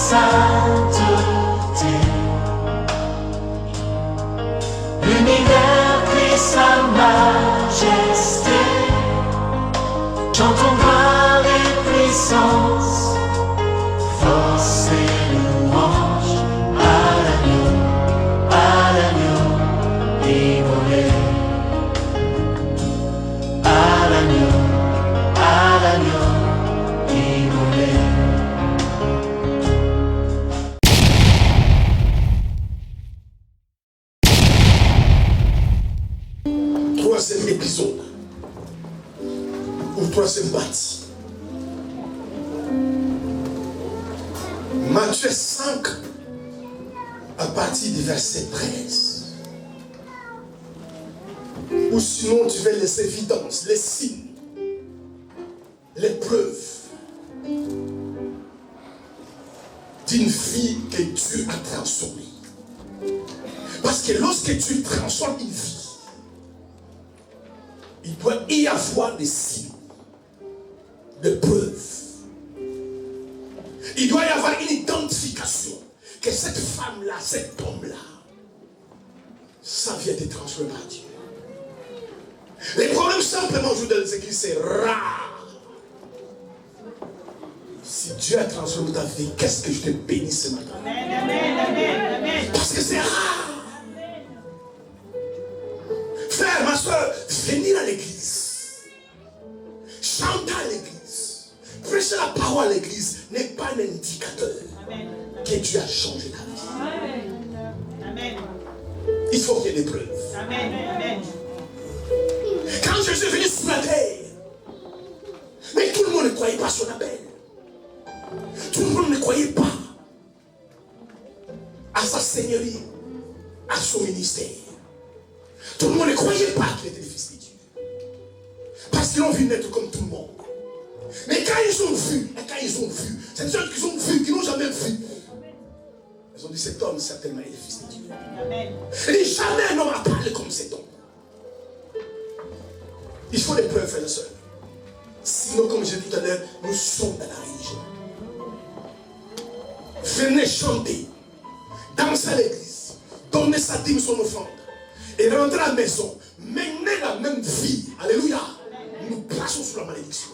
sainteté. L'univers crie sa majesté. Chantons gloire et puissance, force et louange à l'agneau immolé. À l'agneau immolé. Troisième épisode, ou troisième partie. Matthieu 5, à partir du verset 13. Ou sinon tu veux les évidences, les signes, les preuves d'une vie que Dieu a transformée. Parce que lorsque Dieu transforme une vie, il doit y avoir des signes, des preuves. Il doit y avoir une identification que cette femme-là, cet homme-là, ça vient d'être transformé par Dieu. Les problèmes simplement aujourd'hui dans les églises, c'est rare. Si Dieu a transformé ta vie, qu'est-ce que je te bénis ce matin? Amen, amen, amen, amen. Parce que c'est rare. Frère, ma soeur, venir à l'église, chanter à l'église, prêcher la parole à l'église n'est pas un indicateur que Dieu a changé ta vie. Amen. Il faut qu'il y ait des preuves. Amen. Amen. Quand Jésus est venu sur la terre, mais tout le monde ne croyait pas son appel. Tout le monde ne croyait pas à sa seigneurie, à son ministère. Tout le monde ne croyait pas qu'il était le fils de Dieu. Parce qu'ils l'ont vu naître comme tout le monde. Mais quand ils ont vu, c'est des gens qui ont vu, qui n'ont jamais vu. Ils ont dit, cet homme certainement est le fils de Dieu. Amen. Et jamais un homme a parlé comme cet homme. Il faut des preuves, frères et sœurs. Sinon, comme j'ai dit tout à l'heure, nous sommes dans la religion. Venez chanter, danser à l'église, donner sa dîme, son offrande, et rentrer à la maison, mener la même vie. Alléluia. Nous plaçons sous la malédiction.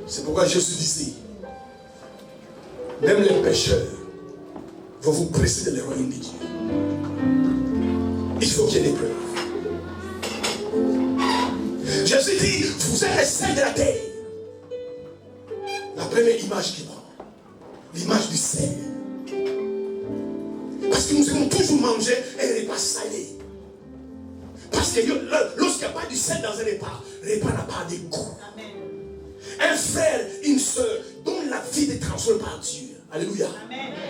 C'est pourquoi Jésus disait, même les pécheurs vont vous presser dans le royaume de Dieu. Il faut qu'il y ait des preuves. Jésus dit, vous êtes les sel de la terre. La première image qu'il prend, l'image du sel. Parce que nous aimons toujours manger un repas salé. Parce que lorsqu'il n'y a pas du sel dans un repas, le repas n'a pas de goût. Un frère, une soeur, dont la vie est transformée par Dieu. Alléluia.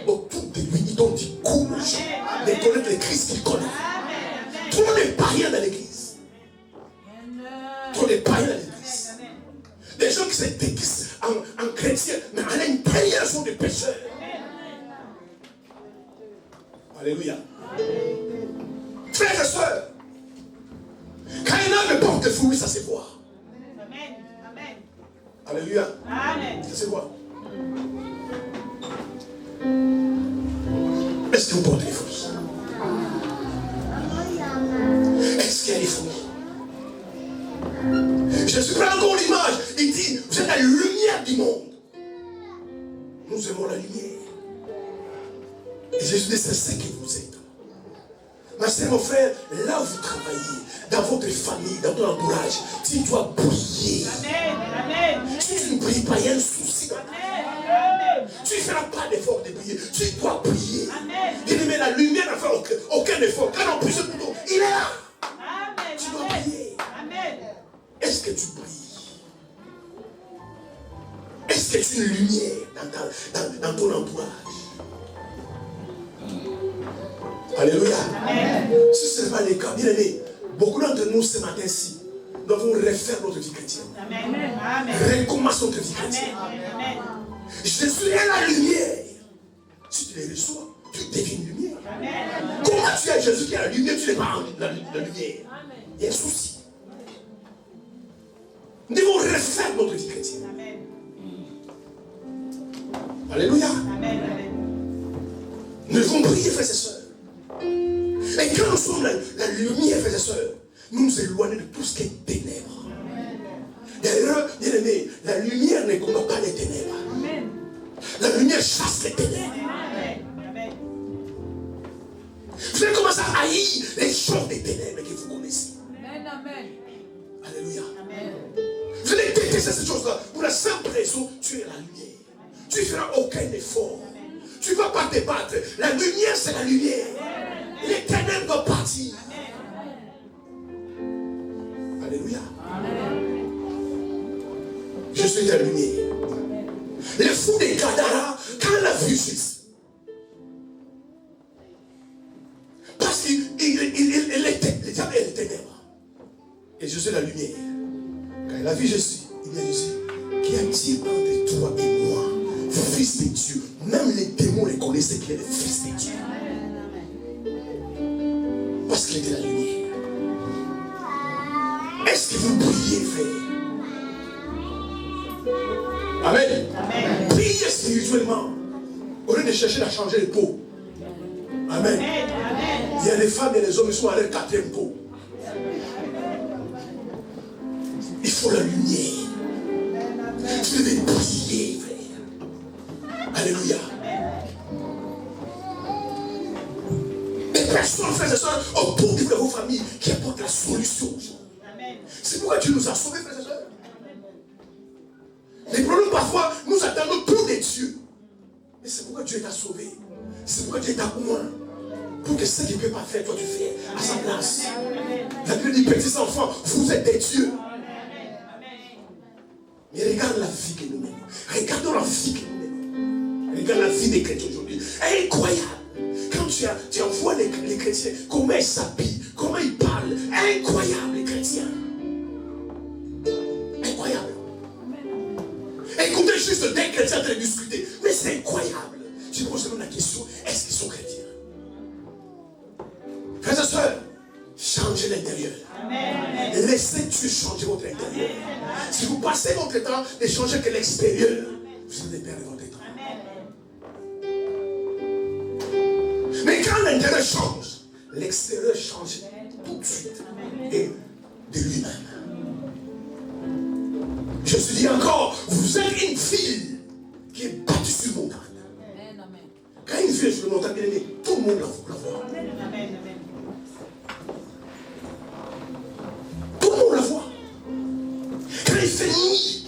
Autour de lui, il donne du courage de connaître le Christ qu'il connaît. Tout le monde est païen dans l'église. Tout le monde est païen dans l'église. Des gens qui se déguisent en chrétiens, mais à l'intérieur sont des pécheurs. Alléluia. Frères et sœurs, quand un homme porte des fruits, ça se voit. Alléluia. Ça se voit. Est-ce que vous portez les fruits? Est-ce qu'il y a des fruits? Jésus prend encore l'image. Il dit, vous êtes la lumière du monde. Nous aimons la lumière. Et Jésus dit, c'est ce que vous êtes. Ma soeur, mon frère, là où vous travaillez, dans votre famille, dans ton entourage, tu dois briller. Amen. Si tu ne brilles pas, il y a un souci. Tu ne feras pas d'effort de briller. Tu dois briller. Il met la lumière n'a fait aucun effort. Quand on pousse le bouton, il est là. Tu dois briller. Est-ce que tu brilles? Est-ce que tu es une lumière dans ton entourage? Alléluia. Si ce n'est pas le cas, bien aimé, beaucoup d'entre nous ce matin-ci, nous devons refaire notre vie chrétienne. Recommencer notre vie chrétienne. Jésus est la lumière. Si tu les reçois, tu deviens une lumière. Comment tu es Jésus qui est la lumière, tu n'es pas la lumière? Il y a un souci. Nous devons refaire notre vie chrétienne. Alléluia. Amen. Nous devons prier, frères et sœurs. Et quand nous sommes la lumière, frères et sœurs, nous nous éloignons de tout ce qui est ténèbres. D'ailleurs, bien aimé, la lumière ne combat pas les ténèbres. La lumière chasse les ténèbres. Vous allez commencer à haïr les choses des ténèbres que vous connaissez. Alléluia. Vous allez détester ces choses-là pour la simple raison, tu es la lumière. Tu ne feras aucun effort. Tu ne vas pas te battre. La lumière, c'est la lumière. Les ténèbres doivent partir. Alléluia. Je suis la lumière. Le fou des Gadara, quand il a vu Jésus, parce qu'il était, le diable est les ténèbres. Et je suis la lumière. Quand il a vu Jésus, il dit à Jésus, qu'y a-t-il entre toi et moi, fils de Dieu? Même les démons les connaissaient qu'il est le fils de Dieu. Parce qu'il était la lumière. Est-ce que vous priez, frère? Amen. Amen. Priez spirituellement. Au lieu de chercher à changer de peau. Amen. Amen. Il y a des femmes et des hommes qui sont à leur 4e peau. Il faut la lumière. Vous devez prier, frère. Alléluia. Des personnes, frères et sœurs, autour de vos familles qui apportent la solution. C'est pourquoi Dieu nous a sauvés, frères et sœurs. Les problèmes, parfois, nous attendons tout de Dieu. Mais c'est pourquoi Dieu t'a sauvé. C'est pourquoi Dieu t'a moins. Pour que ce qu'il ne peut pas faire, toi tu fais à sa place. La Bible dit, petits enfants, vous êtes des dieux. Mais regarde la vie que nous menons. Regardons la vie que nous menons. Regarde la vie des chrétiens aujourd'hui. Incroyable. Quand tu envoies les chrétiens, comment ils s'habillent, comment ils parlent. Incroyable, les chrétiens. Incroyable. Écoutez juste des chrétiens de discuter. Mais c'est incroyable. Je pose même la question, est-ce qu'ils sont chrétiens? Frères et sœurs, changez l'intérieur. Laissez Dieu changer votre intérieur. Si vous passez votre temps de changer que l'extérieur, vous allez perdre votre temps. Mais quand l'intérieur change, l'extérieur change tout de suite et de lui-même. Je te dis encore, vous êtes une fille qui est battue sur montagne. Quand une fille est sur le montagne, tout le monde la voit. Tout le monde la voit. Quand il fait nuit,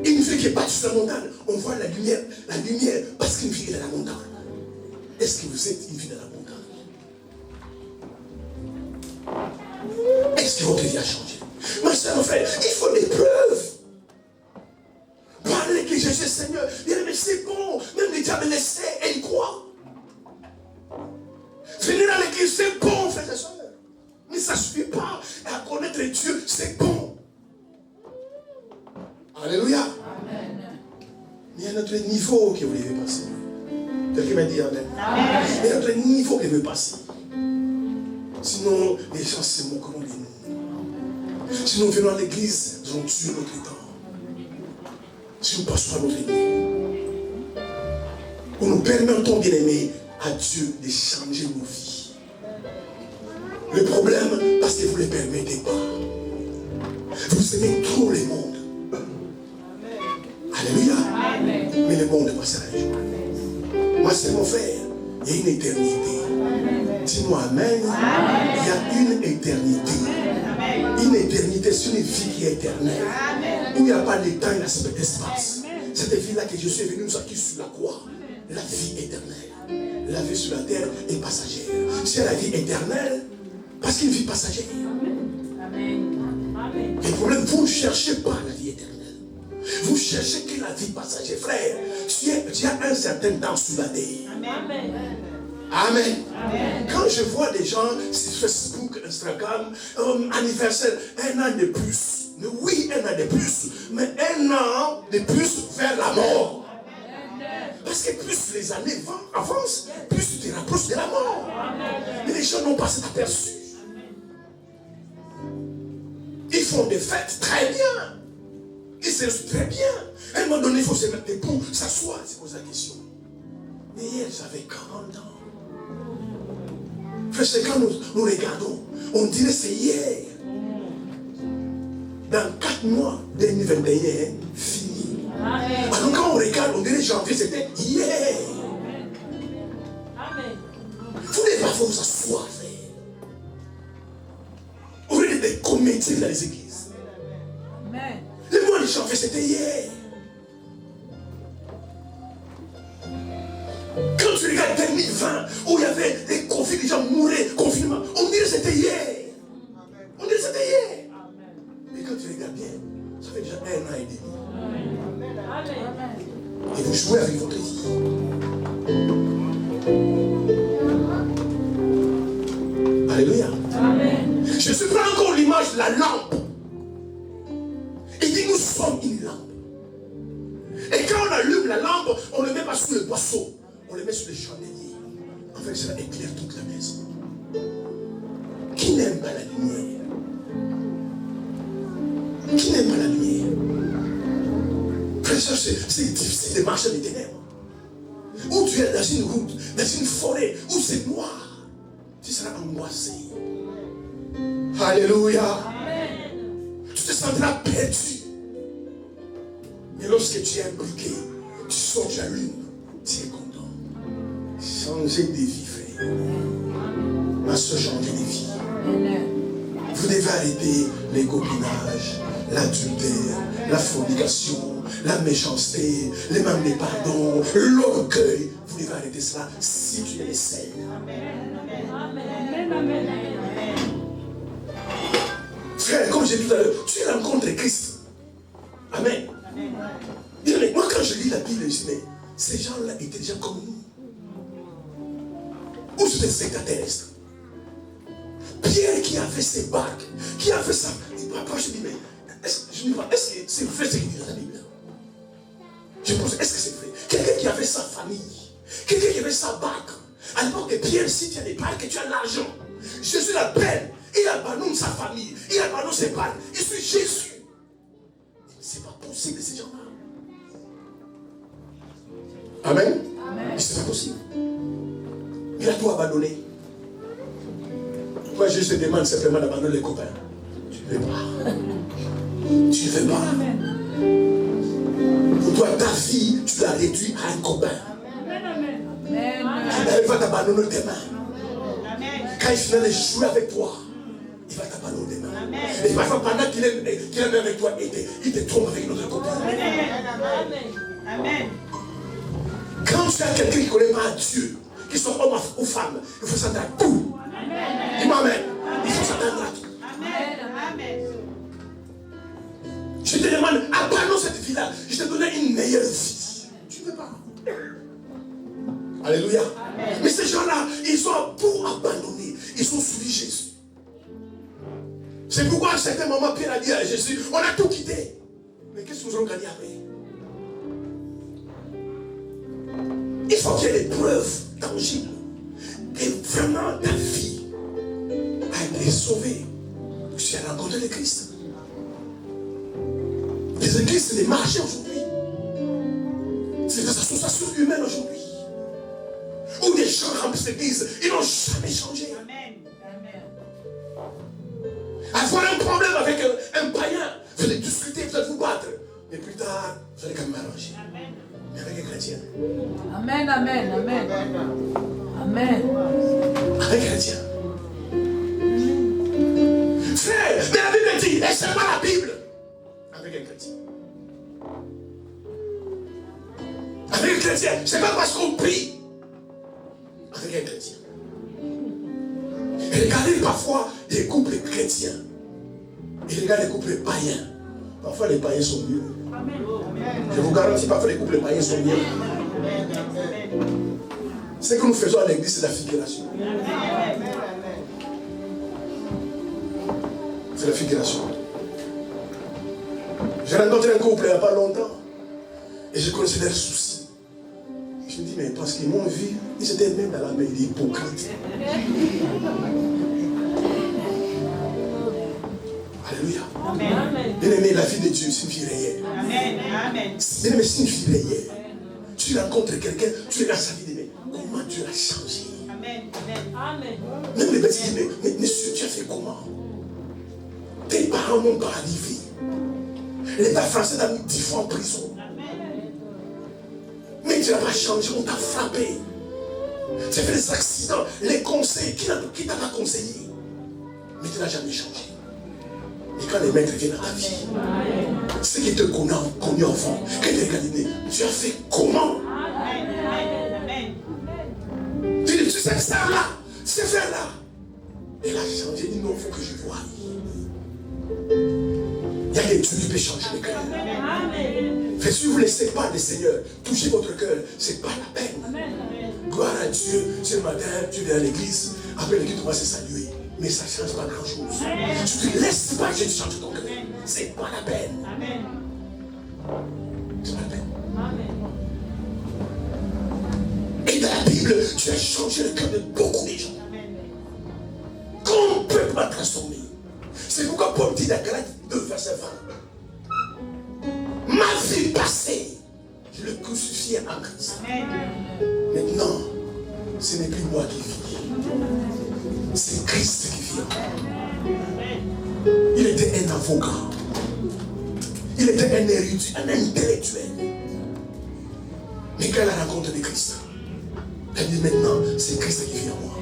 une fille qui est battue sur la montagne, on voit la lumière parce qu'une fille est dans la montagne. Est-ce que vous êtes une fille dans la montagne? Est-ce que votre vie a changé? Ma soeur, mon frère, il faut des preuves. Parlez que Jésus est Seigneur. Mais c'est bon. Même les diables le savent et ils croient. Venir à l'église, c'est bon, frères et sœurs. Mais ça ne suffit pas. À connaître Dieu, c'est bon. Alléluia. Amen. Il y a notre niveau que vous devez passer. Quelqu'un m'a dit Amen. Amen. Il y a notre niveau que vous devez passer. Sinon, les gens se moqueront de nous. Si nous venons à l'église, nous allons tuer notre temps. Si nous passons à notre ennemi. Ou nous permettons, bien aimés, à Dieu de changer nos vies. Le problème, parce que vous ne le permettez pas. Vous aimez trop le monde. Alléluia. Amen. Mais le monde est passé à la joie. Moi, c'est mon frère. Il y a une éternité. Dis-moi Amen. Amen. Il y a une éternité. Amen. Une éternité, c'est une vie qui est éternelle. Amen. Où il n'y a pas de temps et l'espace. Cette vie-là que je suis venu nous acquis sur la croix. La vie éternelle. La vie sur la terre est passagère. C'est la vie éternelle, parce qu'une vie passagère. Amen. Le problème, vous ne cherchez pas la vie éternelle. Vous cherchez que la vie passagère. Frère, tu as un certain temps sur la terre. Amen. Amen. Amen. Quand je vois des gens sur Facebook, Instagram, anniversaire, 1 an de plus. Oui, 1 an de plus. Mais 1 an de plus vers la mort. Parce que plus les années avancent, plus tu te rapproches de la mort. Mais les gens n'ont pas cet aperçu. Ils font des fêtes très bien. Ils se très bien. Un moment donné, il faut se mettre debout, s'asseoir, se poser la question. Mais hier, j'avais 40 ans. Frère, c'est quand nous regardons, on dirait c'est hier. Dans 4 mois, 2021, fini. Alors quand on regarde, on dirait janvier, c'était hier. Vous n'avez pas vous asseoir, frère. On est des comédiens dans les églises. Le mois de janvier, c'était hier. Quand tu regardes 2020, où il y avait des conflits, les gens mouraient, confinement, on dirait que c'était hier. On dirait que c'était hier. Mais quand tu regardes bien, ça fait déjà 1 an et demi. Et vous jouez avec votre vie. Alléluia. Je suis prends encore l'image de la lampe. Il dit nous sommes une lampe. Et quand on allume la lampe, on ne le met pas sous le boisseau. On le met sur le chandelier. En fait, cela éclaire toute la maison. Qui n'aime pas la lumière? Qui n'aime pas la lumière? Frère, c'est difficile de marcher dans les ténèbres. Ou tu es dans une route, dans une forêt, où c'est noir. Tu seras angoissé. Alléluia. Tu te sentiras perdu. Mais lorsque tu es impliqué, tu sors de la lune, tu es content. Changer de vie, frère. Ma soeur, changer de vie. Vous devez arrêter les copinages, l'adultère, la fornication, la méchanceté, les manques de pardon, l'orgueil. Vous devez arrêter cela si tu es seul. Frère, comme j'ai dit tout à l'heure, tu rencontres Christ. Amen. Mais moi, quand je lis la Bible, je dis, mais ces gens-là étaient déjà comme nous. Où c'était extraterrestres. Pierre qui a fait ses barques, qui a fait ça. Papa, je dis, mais est-ce que c'est vrai ce qu'il dit dans la Bible? Je pense, est-ce que c'est vrai? Quelqu'un qui avait sa famille, quelqu'un qui avait sa barque. À l'époque de Pierre, si tu as des barques et tu as l'argent, Jésus l'appelle, il abandonne sa famille, il abandonne ses barques, il suit Jésus. C'est pas possible, ces gens-là. Amen. C'est pas possible. Il a tout abandonné. Moi, je te demande simplement d'abandonner les copains. Tu ne veux pas. Tu ne veux pas. Pour toi, ta vie, tu l'as réduit à un copain. Il va t'abandonner demain. Quand il finit de jouer avec toi, il va t'abandonner demain. Et parfois, pendant qu'il est avec toi, il te trompe avec une autre copine. Amen. Quand tu as quelqu'un qui ne connaît pas Dieu, qu'il soit homme ou femme, il faut s'attendre à tout. Dis-moi amen. Il faut s'attendre à tout. Amen. Je te demande, abandonne cette vie-là. Je te donne une meilleure vie. Tu ne veux pas. Alléluia. Amen. Mais ces gens-là, ils ont tout abandonné. Ils ont suivi Jésus. C'est pourquoi à un certain moment, Pierre a dit à Jésus, on a tout quitté. Mais qu'est-ce que nous allons gagner après? Il faut qu'il y ait des preuves tangibles que vraiment ta vie a été sauvée. Tu as rencontré le Christ. Les églises, c'est des marchés aujourd'hui. C'est des associations humaines aujourd'hui. Où des gens remplissent l'église, ils n'ont jamais changé. Avoir un problème avec un païen, vous allez discuter, vous allez vous battre. Mais plus tard, vous allez quand même arranger. Mais avec un chrétien. Amen. Avec un chrétien. Frère, mais la Bible dit, et seulement la Bible. Avec un chrétien. Avec un chrétien, c'est pas parce qu'on prie. Avec un chrétien. Et regardez parfois les couples chrétiens. Et regardez les couples païens. Parfois les païens sont mieux. Je vous garantis, parfois les couples païens sont mieux. Ce que nous faisons à l'église, c'est la figuration. C'est la figuration. J'ai rencontré un couple il n'y a pas longtemps. Et je connaissais leurs soucis. Je me dis, mais parce qu'ils m'ont vu, ils étaient même dans la main hypocrite. Alléluia. Bien aimé, la vie de Dieu, c'est une vie réelle. Amen. Amen. Bien aimé, c'est une vie réelle. Tu rencontres quelqu'un, tu regardes sa vie, mais comment Dieu l'a changé. Amen. Amen. Même les bêtes disent, mais monsieur, tu as fait comment? Tes parents n'ont pas arrivé. L'État français t'a mis 10 fois en prison. Mais tu n'as pas changé, on t'a frappé. Tu as fait des accidents, les conseils, qui t'a pas conseillé? Mais tu n'as jamais changé. Et quand les maîtres viennent à ta vie, ceux qui te connaissent enfant, que tu es regardé, tu as fait comment? Tu dis, tu sais que ça là, c'est fait là. Elle a changé, il non, il faut que je voie. Il y a des dieux qui peuvent changer le cœur. Mais si vous ne laissez pas le Seigneur toucher votre cœur, ce n'est pas la peine. Gloire à Dieu, ce matin, tu viens à l'église, après l'église, tu vas se saluer. Mais ça ne change pas grand-chose. Tu ne laisses pas Dieu changer ton cœur. Ce n'est pas la peine. C'est pas la peine. Et dans la Bible, tu as changé le cœur de beaucoup de gens. Qu'on ne peut pas transformer. C'est pourquoi Paul dit dans Galates 2, verset 20. Ma vie passée, je le crucifié en Christ. Maintenant, ce n'est plus moi qui vis. C'est Christ qui vit en moi. Il était un avocat. Il était un érudit, un intellectuel. Mais quand il a rencontré de Christ, il dit maintenant, c'est Christ qui vit en moi.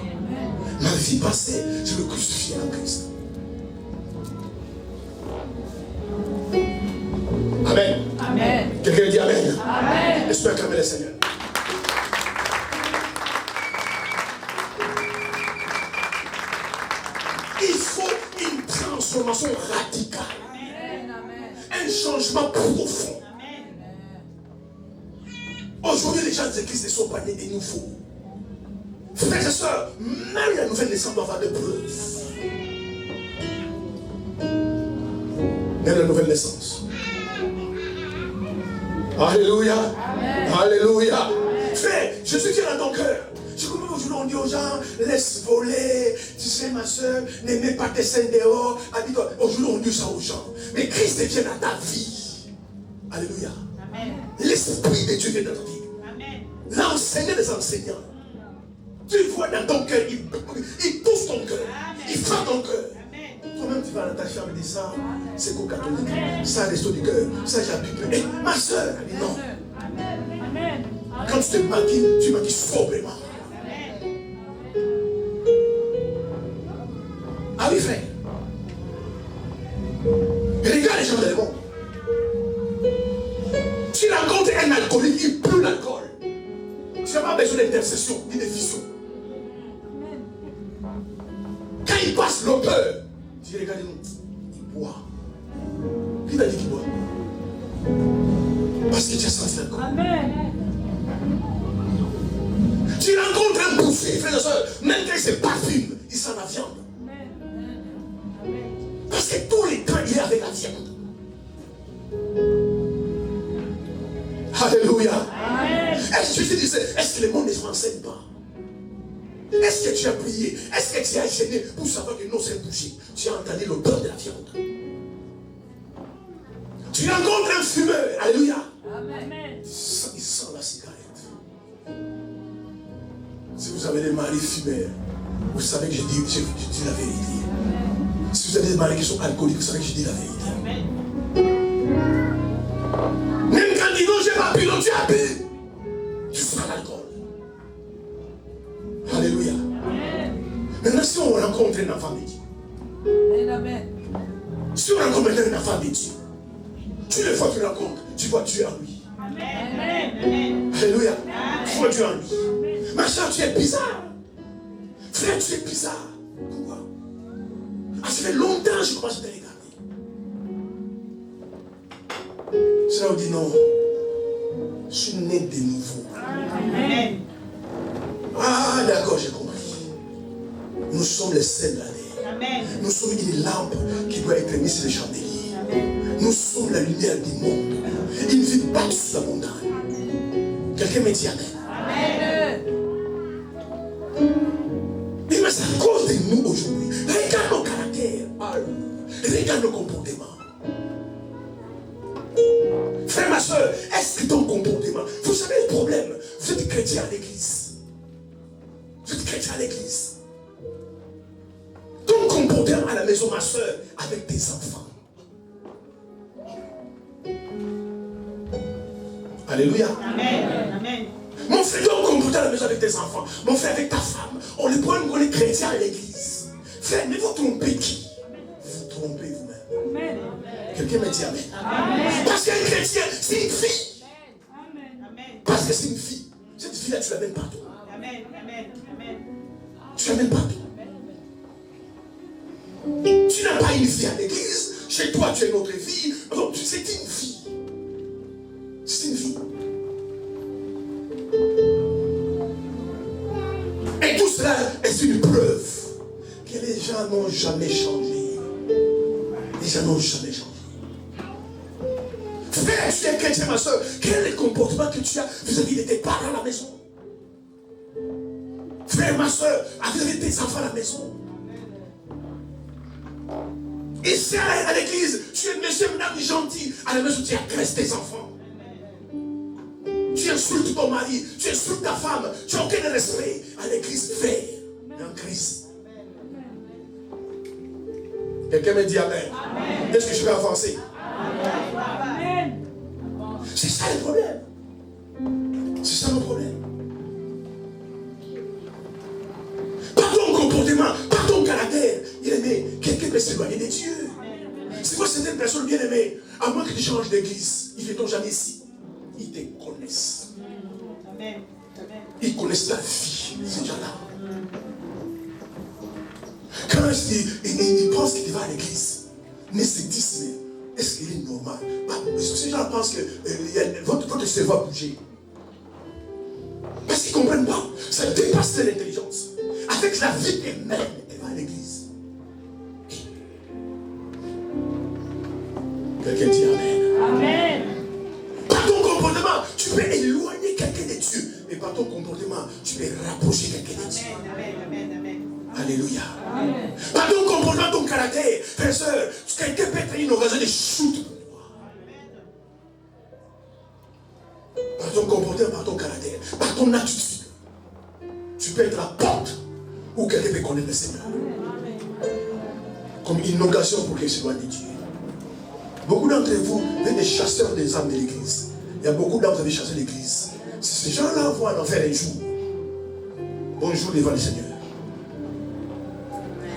Ma vie passée, je le crucifié en Christ. Amen. Amen. Quelqu'un dit Amen. Amen. Laisse-moi acclamer le Seigneur. Il faut une transformation radicale. Un changement profond. Aujourd'hui, les gens de Christ ne sont pas nés des nouveaux. Frères et sœurs, même la nouvelle naissance doit avoir des preuves. Même la nouvelle naissance. Alléluia. Amen. Alléluia. Frère, Jésus qui est dans ton cœur. Je comprends aujourd'hui, on dit aux gens, laisse voler. Tu sais, ma soeur, n'aimez pas tes seins dehors. Aujourd'hui, on dit ça aux gens. Mais Christ vient dans ta vie. Alléluia. Amen. L'Esprit de Dieu vient dans ta vie. Amen. L'enseignant des enseignants. Tu vois dans ton cœur, il touche ton cœur. Il frappe ton cœur. Toi-même, tu vas dans ta chambre et dis ça, c'est qu'au catholique. Ça, resto du cœur. Ça, j'habite. Et ma soeur, elle dit non. Amen. Quand tu te maquilles, tu maquilles sobrement. Ah oui, frère. Regarde les gens dans le monde. Tu rencontres un alcoolique, il pleut l'alcool. Tu n'as pas besoin d'intercession ni de vision. Quand il passe l'odeur, tu regardes, il boit. Qui t'a dit qu'il boit? Parce que tu as senti l'alcool. Amen. Tu rencontres un boucher, frère et soeur, même quand il se parfume, il sent la viande. Parce que tous les temps, il est avec la viande. Alléluia. Est-ce que je te disais, est-ce que le monde ne s'enseigne pas? Est-ce que tu as prié? Est-ce que tu as gêné pour savoir que non, c'est un boucher? Tu as entendu l'odeur de la viande. Tu rencontres un fumeur. Alléluia. Amen. Il sent la cigarette. Si vous avez des maris fumeurs, vous savez que je dis la vérité. Si vous avez des maris qui sont alcooliques, vous savez que je dis la vérité. Même quand ils n'ont pas bu, tu as bu. Tu sens l'alcool. Alléluia. Maintenant, si on rencontre un enfant de Dieu, si on rencontre un enfant de Dieu, tu le vois, tu rencontres, tu vois Dieu en lui. Alléluia. Tu vois Dieu en lui. Ma soeur, tu es bizarre. Frère, tu es bizarre. Pourquoi? Ah, ça fait longtemps que je commence à te regarder. Cela dit non. Je suis né de nouveau. Amen. Ah, d'accord, j'ai compris. Nous sommes les sels de l'année. Nous sommes une lampe qui doit être mise sur le chandelier. Amen. Nous sommes la lumière du monde. Il ne vit pas sur la montagne. Quelqu'un me dit Amen. Amen. Mais c'est à cause de nous aujourd'hui. Regarde nos caractères. Regarde nos comportements. chrétien à l'église. Vous êtes chrétien à l'église. Ton comportement à la maison, ma soeur, avec tes enfants. Alléluia. Amen. Amen. Mon frère, ton comportement à la maison avec tes enfants. Mon frère, avec ta femme. On les prend, on est chrétien à l'église. Frère, ne vous trompez qui? Vous trompez vous-même. Amen. Quelqu'un m'a dit amen. Amen. Parce qu'un chrétien, c'est une fille. Amen. Parce que c'est une fille. Cette fille-là, tu l'amènes partout. Amen. Amen. Amen. Tu l'amènes partout. Tu n'as pas une fille à l'église. Chez toi, tu as une autre fille. Donc, c'est une fille. C'est une fille. Et tout cela est une preuve que les gens n'ont jamais changé. Les gens n'ont jamais changé. Frère, tu es chrétien, ma soeur. Quel est le comportement que tu as vis-à-vis de tes parents à la maison? Frère, ma soeur, vis-à-vis de tes enfants à la maison. Ici à l'église, tu es monsieur, madame gentil. À la maison, tu agresses tes enfants. Tu insultes ton mari, tu insultes ta femme, tu n'as aucun respect. À l'église, frère, il y a une crise. Quelqu'un me dit amen. Est-ce que je vais avancer? Amen. C'est ça le problème. C'est ça le problème. Par ton comportement, par ton caractère, il aimé, quelqu'un peut s'éloigner de Dieu. Si vous êtes une personne bien aimée, à moins que tu changes d'église, ils ne t'ont jamais ici. Ils te connaissent. Amen. Ils connaissent la vie, ces gens-là. Quand ils pensent qu'ils vont à l'église, mais se disent, mais est-ce qu'il est normal? Ces gens pensent que votre cerveau va bouger. Parce qu'ils ne comprennent pas. Ça dépasse l'intelligence. Avec la vie humaine, elle va à l'église. Quelqu'un dit amen. Amen. Par ton comportement, tu peux éloigner quelqu'un de Dieu. Et par ton comportement, tu peux rapprocher quelqu'un de Dieu. Amen. Alléluia. Par ton comportement, ton caractère, frère, soeur, quelqu'un peut être une occasion de shoot pour toi. Par ton comportement, par ton caractère, par ton attitude, tu peux être la porte où quelqu'un peut connaître le Seigneur. Comme une occasion pour qu'il s'éloigne de Dieu. Beaucoup d'entre vous êtes des chasseurs des âmes de l'église. Il y a beaucoup d'entre vous qui chassent l'église. Si ces gens-là vont en enfer un jour, bonjour devant le Seigneur.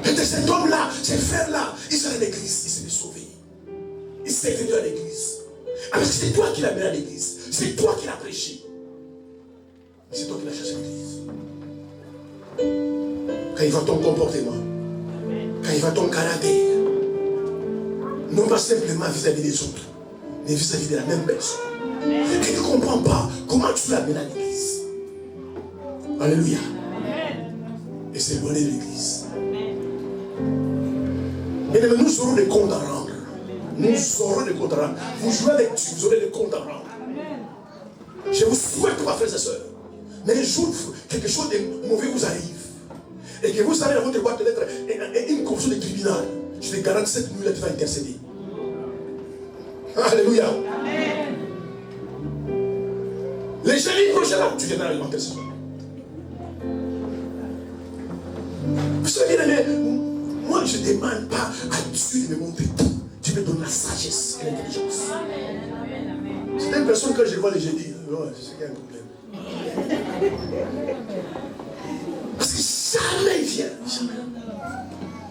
Et cet homme-là, ces frères-là, ils sont à l'église, ils s'est sauvé. Ils s'est venu à l'église. Alors c'est toi qui l'as mis à l'église. C'est toi qui l'as prêché. C'est toi qui l'as chassé à l'église. Quand il va ton comportement, quand il va ton caractère, non pas simplement vis-à-vis des autres, mais vis-à-vis de la même personne. Et tu ne comprends pas comment tu l'as mis à l'église. Alléluia. Et c'est loin de l'église. Mais nous aurons des comptes à rendre. Nous aurons des comptes à rendre. Vous jouez avec Dieu, vous aurez des comptes à rendre. Je vous souhaite, ma frère et soeur, mais les jours où quelque chose de mauvais vous arrive, et que vous avez dans votre boîte de lettres une commission de tribunal, je te garantis cette nuit-là, tu vas intercéder. Alléluia. Amen. Les jeudis prochains, là, tu viendras alimenter ce soir. Vous savez, moi, je ne demande pas à Dieu de me montrer tout. Dieu me donne la sagesse et l'intelligence. C'est une personne, quand je vois les jeudis, c'est qu'il y a un problème. Parce que jamais il vient. Jamais.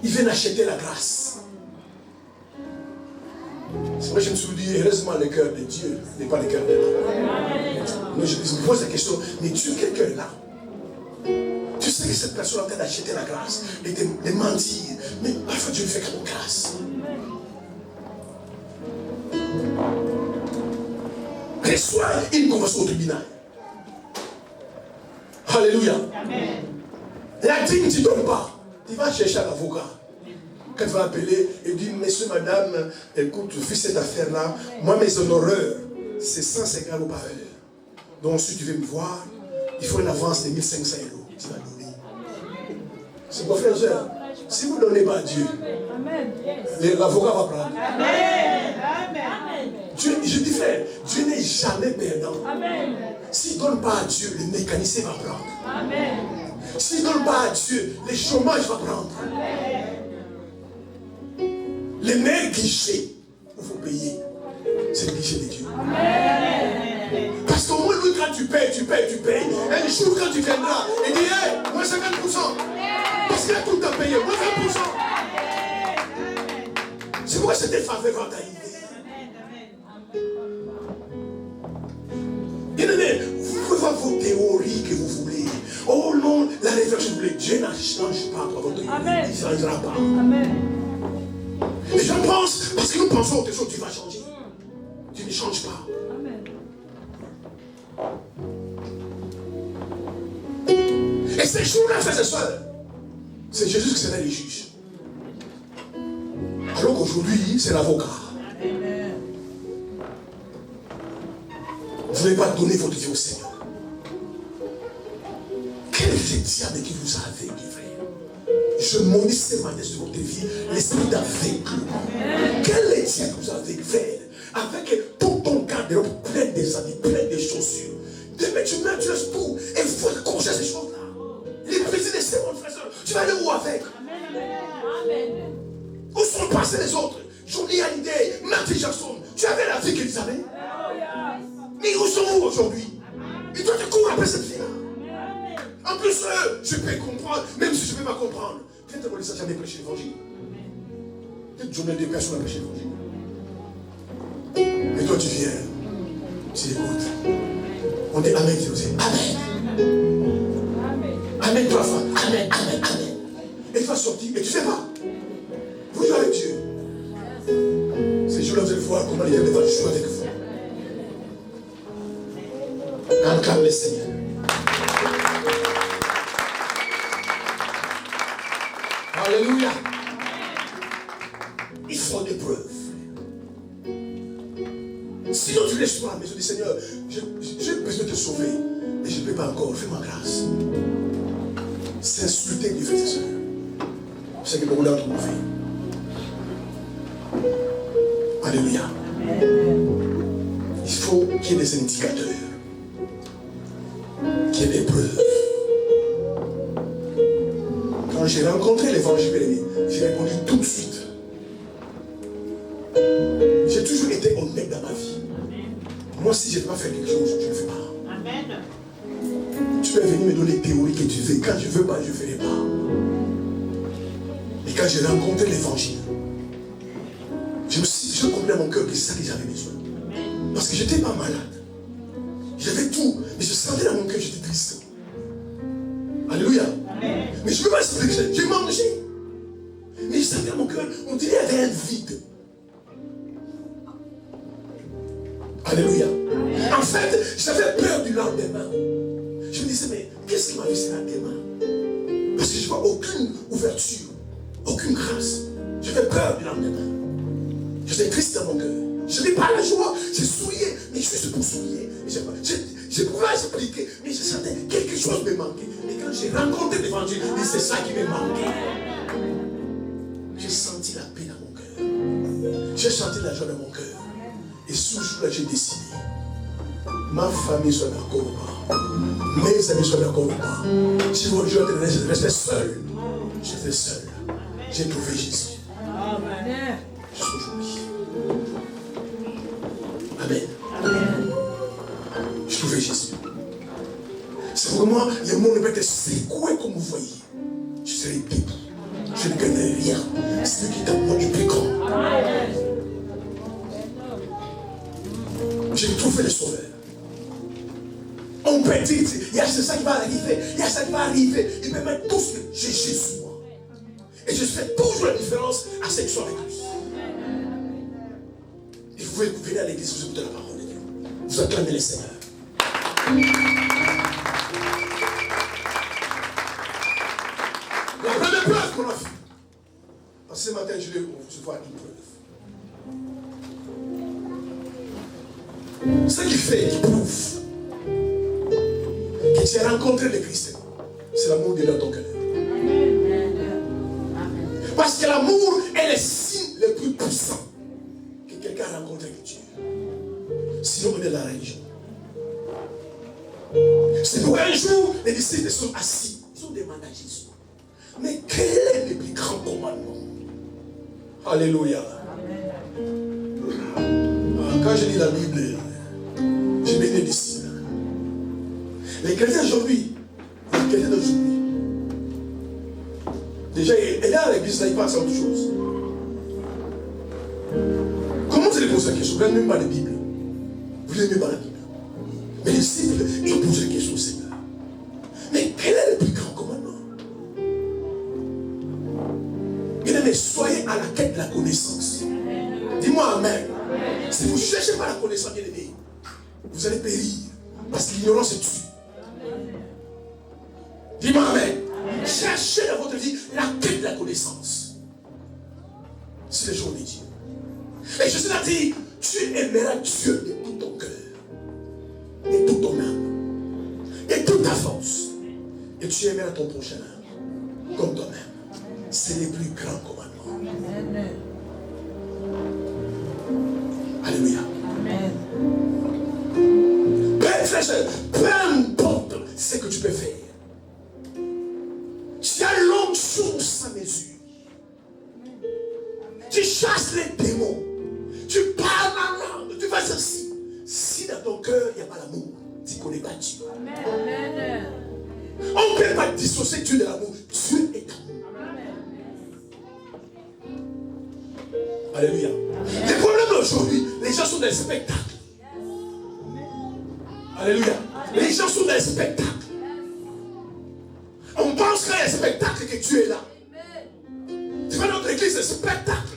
Ils viennent acheter la grâce. C'est vrai, je me suis dit, heureusement, le cœur de Dieu n'est pas le cœur de l'homme. Je me pose la question, mais Dieu, quel cœur est là? Tu sais que cette personne est en train d'acheter la grâce et de mentir. Mais parfois Dieu lui fait comme grâce. Reçois une convention au tribunal. Alléluia. Amen. La dîme, tu ne donnes pas. Tu vas chercher un avocat. Quand tu vas appeler et dire, monsieur, madame, écoute, je fais cette affaire-là. Moi, mes honoreurs, c'est 150 € par heure. Donc, si tu veux me voir, il faut une avance de 1500 €. Tu vas donner. C'est quoi, frère et soeur? Si vous ne donnez pas à Dieu, l'avocat va prendre. Amen. Amen. Dieu, je dis frère, Dieu n'est jamais perdant. Amen. S'il ne donne pas à Dieu, le mécanicien va prendre. Amen. S'il ne donne pas à Dieu, le chômage va prendre. Amen. Les meilleurs guichets où il faut payer, c'est le guichet de Dieu. Amen. Parce qu'au moins, lui, quand tu payes. Un jour, quand tu viendras, il dit, hey, moi 50%. Parce qu'il a tout à payer, moi 20%. C'est pourquoi cette faveur va t'arriver. Bien-aimé, vous pouvez avoir vos théories que vous voulez. Oh non, la réflexion, vous voulez. Dieu ne change pas pour votre théorie. Amen. Il ne changera pas. Amen. Les gens pensent, parce que nous pensons autre chose, tu vas changer. Tu ne changes pas. Amen. Et ces jours-là, frères et sœurs, c'est Jésus qui sera le juge. Alors qu'aujourd'hui, c'est l'avocat. Vous n'avez pas donné votre vie au Seigneur. Quel est le diable qui vous a aveuglé, frère? Je maudis ce matin sur votre vie, l'esprit d'aveuglement. Quel est le diable qui vous a aveuglé, frère? Avec tout ton garde-robe plein des habits, plein des chaussures. Demain, tu mets, tu laisses tout. Et il faut coucher ces choses-là. Les plaisirs de ces mondes, frère, tu vas aller où avec? Amen. Où sont passés les autres? Johnny Hallyday, Marty Jackson. Tu avais la vie qu'ils avaient. Mais où sont-vous aujourd'hui? Et toi, tu cours après cette fille-là. En plus, je peux comprendre, même si je ne peux pas comprendre. Viens te demander ça, jamais prêché l'évangile. Peut-être journée de personnes à prêcher l'évangile. Et toi, tu viens. Tu écoutes. On dit Amen, tu dis Amen. Amen, toi, femme. Amen, Amen, Amen. Et tu vas sortir, et tu ne sais pas. Vous jouez avec Dieu. Ces jours-là, vous allez voir comment il y a des gens qui jouent avec vous. Acclame le Seigneur. Alléluia. Il faut des preuves. Sinon tu laisses moi, mais je dis Seigneur, j'ai besoin de te sauver. Et je ne peux pas encore, fais ma grâce. C'est insulter Dieu, frères et sœurs. C'est ce que beaucoup d'entre vous font. Alléluia. Il faut qu'il y ait des indicateurs. Qu'il y ait des preuves. Quand j'ai rencontré l'évangile, j'ai répondu tout de suite. J'ai toujours été honnête dans ma vie. Moi, si je ne peux pas faire quelque chose, je ne le fais pas. Amen. Tu peux venir me donner les théories que tu veux. Quand je ne veux pas, je ne ferai pas. Et quand j'ai rencontré l'évangile, je compris dans mon cœur que c'est ça que j'avais besoin. Parce que je n'étais pas malade. J'avais tout, mais je sentais dans mon cœur que j'étais triste. Alléluia. Amen. Mais je ne peux pas expliquer. J'ai mangé. Mais je sentais dans mon cœur, on dirait qu'il y avait un vide. Alléluia. En fait, j'avais peur du lendemain. Je me disais, mais qu'est-ce qui m'a fait ce lendemain? Parce que je ne vois aucune ouverture, aucune grâce. J'avais peur du lendemain. J'étais triste dans mon cœur. Je n'ai pas la joie. J'ai souillé, mais juste pour souiller. Je ne pouvais pas expliquer, mais je sentais quelque chose me manquait. Et quand j'ai rencontré l'évangile, c'est ça qui me manquait. J'ai senti la paix dans mon cœur. J'ai senti la joie dans mon cœur. Et ce jour-là, j'ai décidé. Ma famille soit d'accord ou pas. Mes amis soient d'accord ou pas. Si vous je restais seul. J'étais seul. J'ai trouvé Jésus. Amen. Jusqu'aujourd'hui. Amen. Je trouvais Jésus. C'est vraiment, le monde peut être secoué comme vous voyez. Je serai debout. Je ne connais rien. C'est lui qui est à moi du plus grand. J'ai trouvé le sauveur. On peut dire, il y a ça qui va arriver, il y a ça qui va arriver. Il peut mettre tout ce que j'ai Jésus moi. Et je fais toujours la différence à ce que je sois avec lui. Et vous pouvez venir à l'église, vous écoutez la parole de Dieu. Vous acclamez le Seigneur. La première preuve qu'on a fait. Parce que ce matin, je vais vous voir une preuve. Ce qui fait, qui prouve que tu as rencontré le Christ, c'est l'amour de ton cœur. Parce que l'amour est le signe le plus puissant que quelqu'un a rencontré avec Dieu. Sinon, on est dans la religion. C'est pour un jour, les disciples sont assis. Ils ont demandé à Jésus. Mais quel est le plus grand commandement? Alléluia. Quand je lis la Bible, je mets des disciples. Les chrétiens d'aujourd'hui, déjà, elle est à l'église, là, il passe à autre chose. Comment vous allez poser la question? Vous n'avez même pas la Bible. Vous n'avez même pas la Bible. Mais les disciples, ils ont posé la question au Seigneur. Mais quel est le plus grand commandement? Bien-aimés, soyez à la quête de la connaissance. Dis-moi Amen. Si vous ne cherchez pas la connaissance, bien-aimés, vous allez périr. Parce que l'ignorance est tue. Dis-moi Amen. Cherchez dans votre vie la quête de la connaissance. C'est le jour de Dieu. Et Jésus a dit, tu aimeras Dieu de tout ton cœur, de toute ton âme, de toute ta force. Et tu aimeras ton prochain comme toi-même. C'est le plus grand commandement. Alléluia. Peu importe ce que tu peux faire. Tu as l'onction sans mesure. Tu chasses les démons. Tu parles en langue. Tu fais ceci. Si dans ton cœur, il n'y a pas l'amour, tu ne connais pas Dieu. Amen. On ne peut pas dissocier Dieu de l'amour. Dieu est amour. Alléluia. Le problème aujourd'hui, les gens sont dans les spectacles. Alléluia. Les gens sont dans les spectacles. On pense qu'il y a un spectacle que Dieu est là. Tu vois, notre église, c'est un spectacle.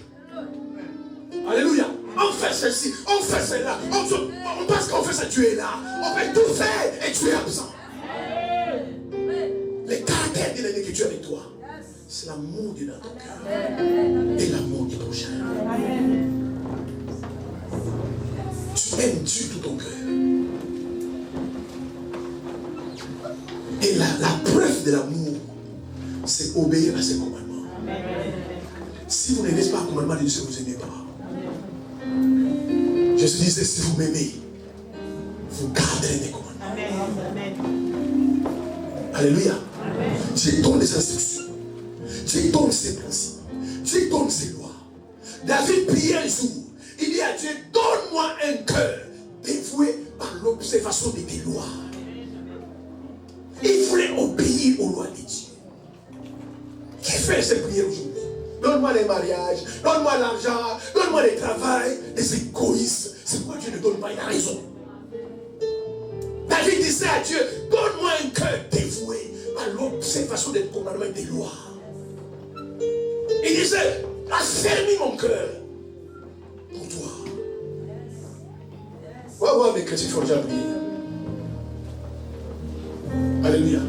Alléluia. On fait ceci, on fait cela. On pense qu'on fait ça, Dieu est là. On fait tout faire et Dieu est absent. Le caractère de l'année que Dieu est avec toi, c'est l'amour de notre cœur et l'amour du prochain. Tu aimes Dieu tout ton cœur. Et la preuve de l'amour, c'est obéir à ses commandements. Si vous n'aimez pas le commandement de Dieu, vous n'aimez pas. Jésus disait, si vous m'aimez, vous garderez mes commandements. Alléluia. Dieu donne les instructions. Dieu donne ses principes. Dieu donne ses lois. David priait un jour. Il dit à Dieu, donne-moi un cœur dévoué par l'observation de tes lois. Il voulait obéir aux lois de Dieu. Qui fait ces prières aujourd'hui? Donne-moi les mariages, donne-moi l'argent, donne-moi le travail. Les égoïstes. C'est pourquoi Dieu ne donne pas, il a raison. David disait à Dieu, donne-moi un cœur dévoué à l'observation des commandements et des lois. Il disait, affermis mon cœur pour toi. On va voir mes chrétiens qui font déjà prier. Alléluia.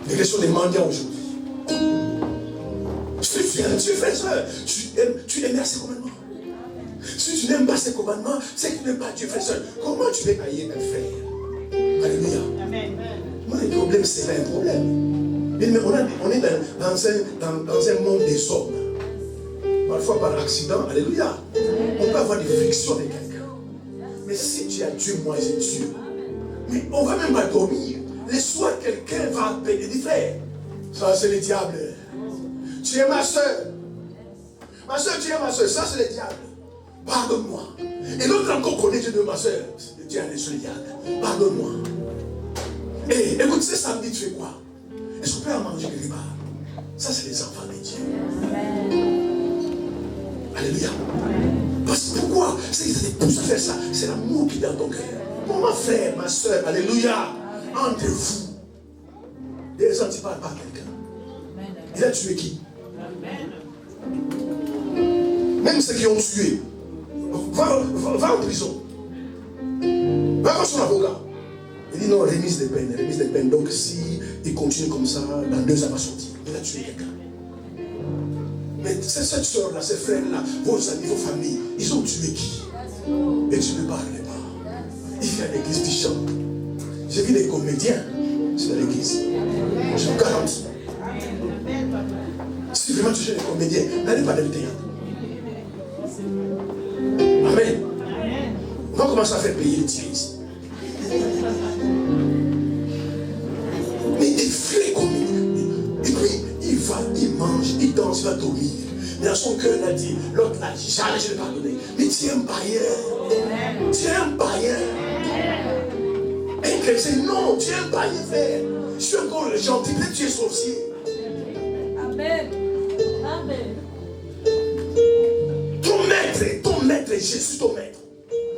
Les questions des mendiants aujourd'hui. Si tu aimes Dieu, frère, soeur, tu aimes ses commandements. Si tu n'aimes pas ses commandements, c'est que tu n'aimes pas Dieu, frère, soeur. Comment tu veux haïr un frère? Alléluia. Moi, le problème, c'est pas un problème. Mais on est dans un monde des hommes. Parfois par accident, alléluia. On peut avoir des frictions avec quelqu'un. Mais si tu as Dieu, moi j'ai Dieu. Mais on ne va même pas dormir. Les soirs, quelqu'un va appeler des frères. Ça, c'est le diable. Tu es ma soeur. Ma soeur, tu es ma soeur. Ça, c'est le diable. Pardonne-moi. Et l'autre encore connaît Dieu de ma soeur. Le diable, c'est le diable. Pardonne-moi. Et écoute, ce samedi, tu fais quoi? Est-ce qu'on peut en manger quelque part? Ça, c'est les enfants de Dieu. Alléluia. Parce que pourquoi? C'est qu'ils te poussent à faire ça. C'est l'amour qui est dans ton cœur. Pour ma frère, ma soeur, alléluia. Entre vous. Des gens, tu ne parles pas à quelqu'un. Il a tué qui? Même ceux qui ont tué. Va en prison. Va voir son avocat. Il dit non, remise des peines, remise des peines. Donc si il continue comme ça, dans 2 ans, il va sortir. Il a tué quelqu'un. Mais cette soeur-là, ces frères-là, vos amis, vos familles, ils ont tué qui? Et tu ne parles pas. Il vient à l'église, il chante. J'ai vu des comédiens sur l'église. Je vous garantis. Si vraiment tu cherches des comédiens, n'allez pas dans le théâtre. Amen. commencer à faire payer les tiens ici. Mais il fait comme il. Et puis, il va, il mange, il danse, il va dormir. Mais dans son cœur, il a dit, l'autre l'a dit, jamais je ne vais pas donner. Mais tu es un bailleur. Tu es un bailleur. Un chrétien, non, tu es un bailleur, frère. Je suis encore gentil, peut-être tu es sorcier. Amen. Amen. Ton maître, Jésus, ton maître.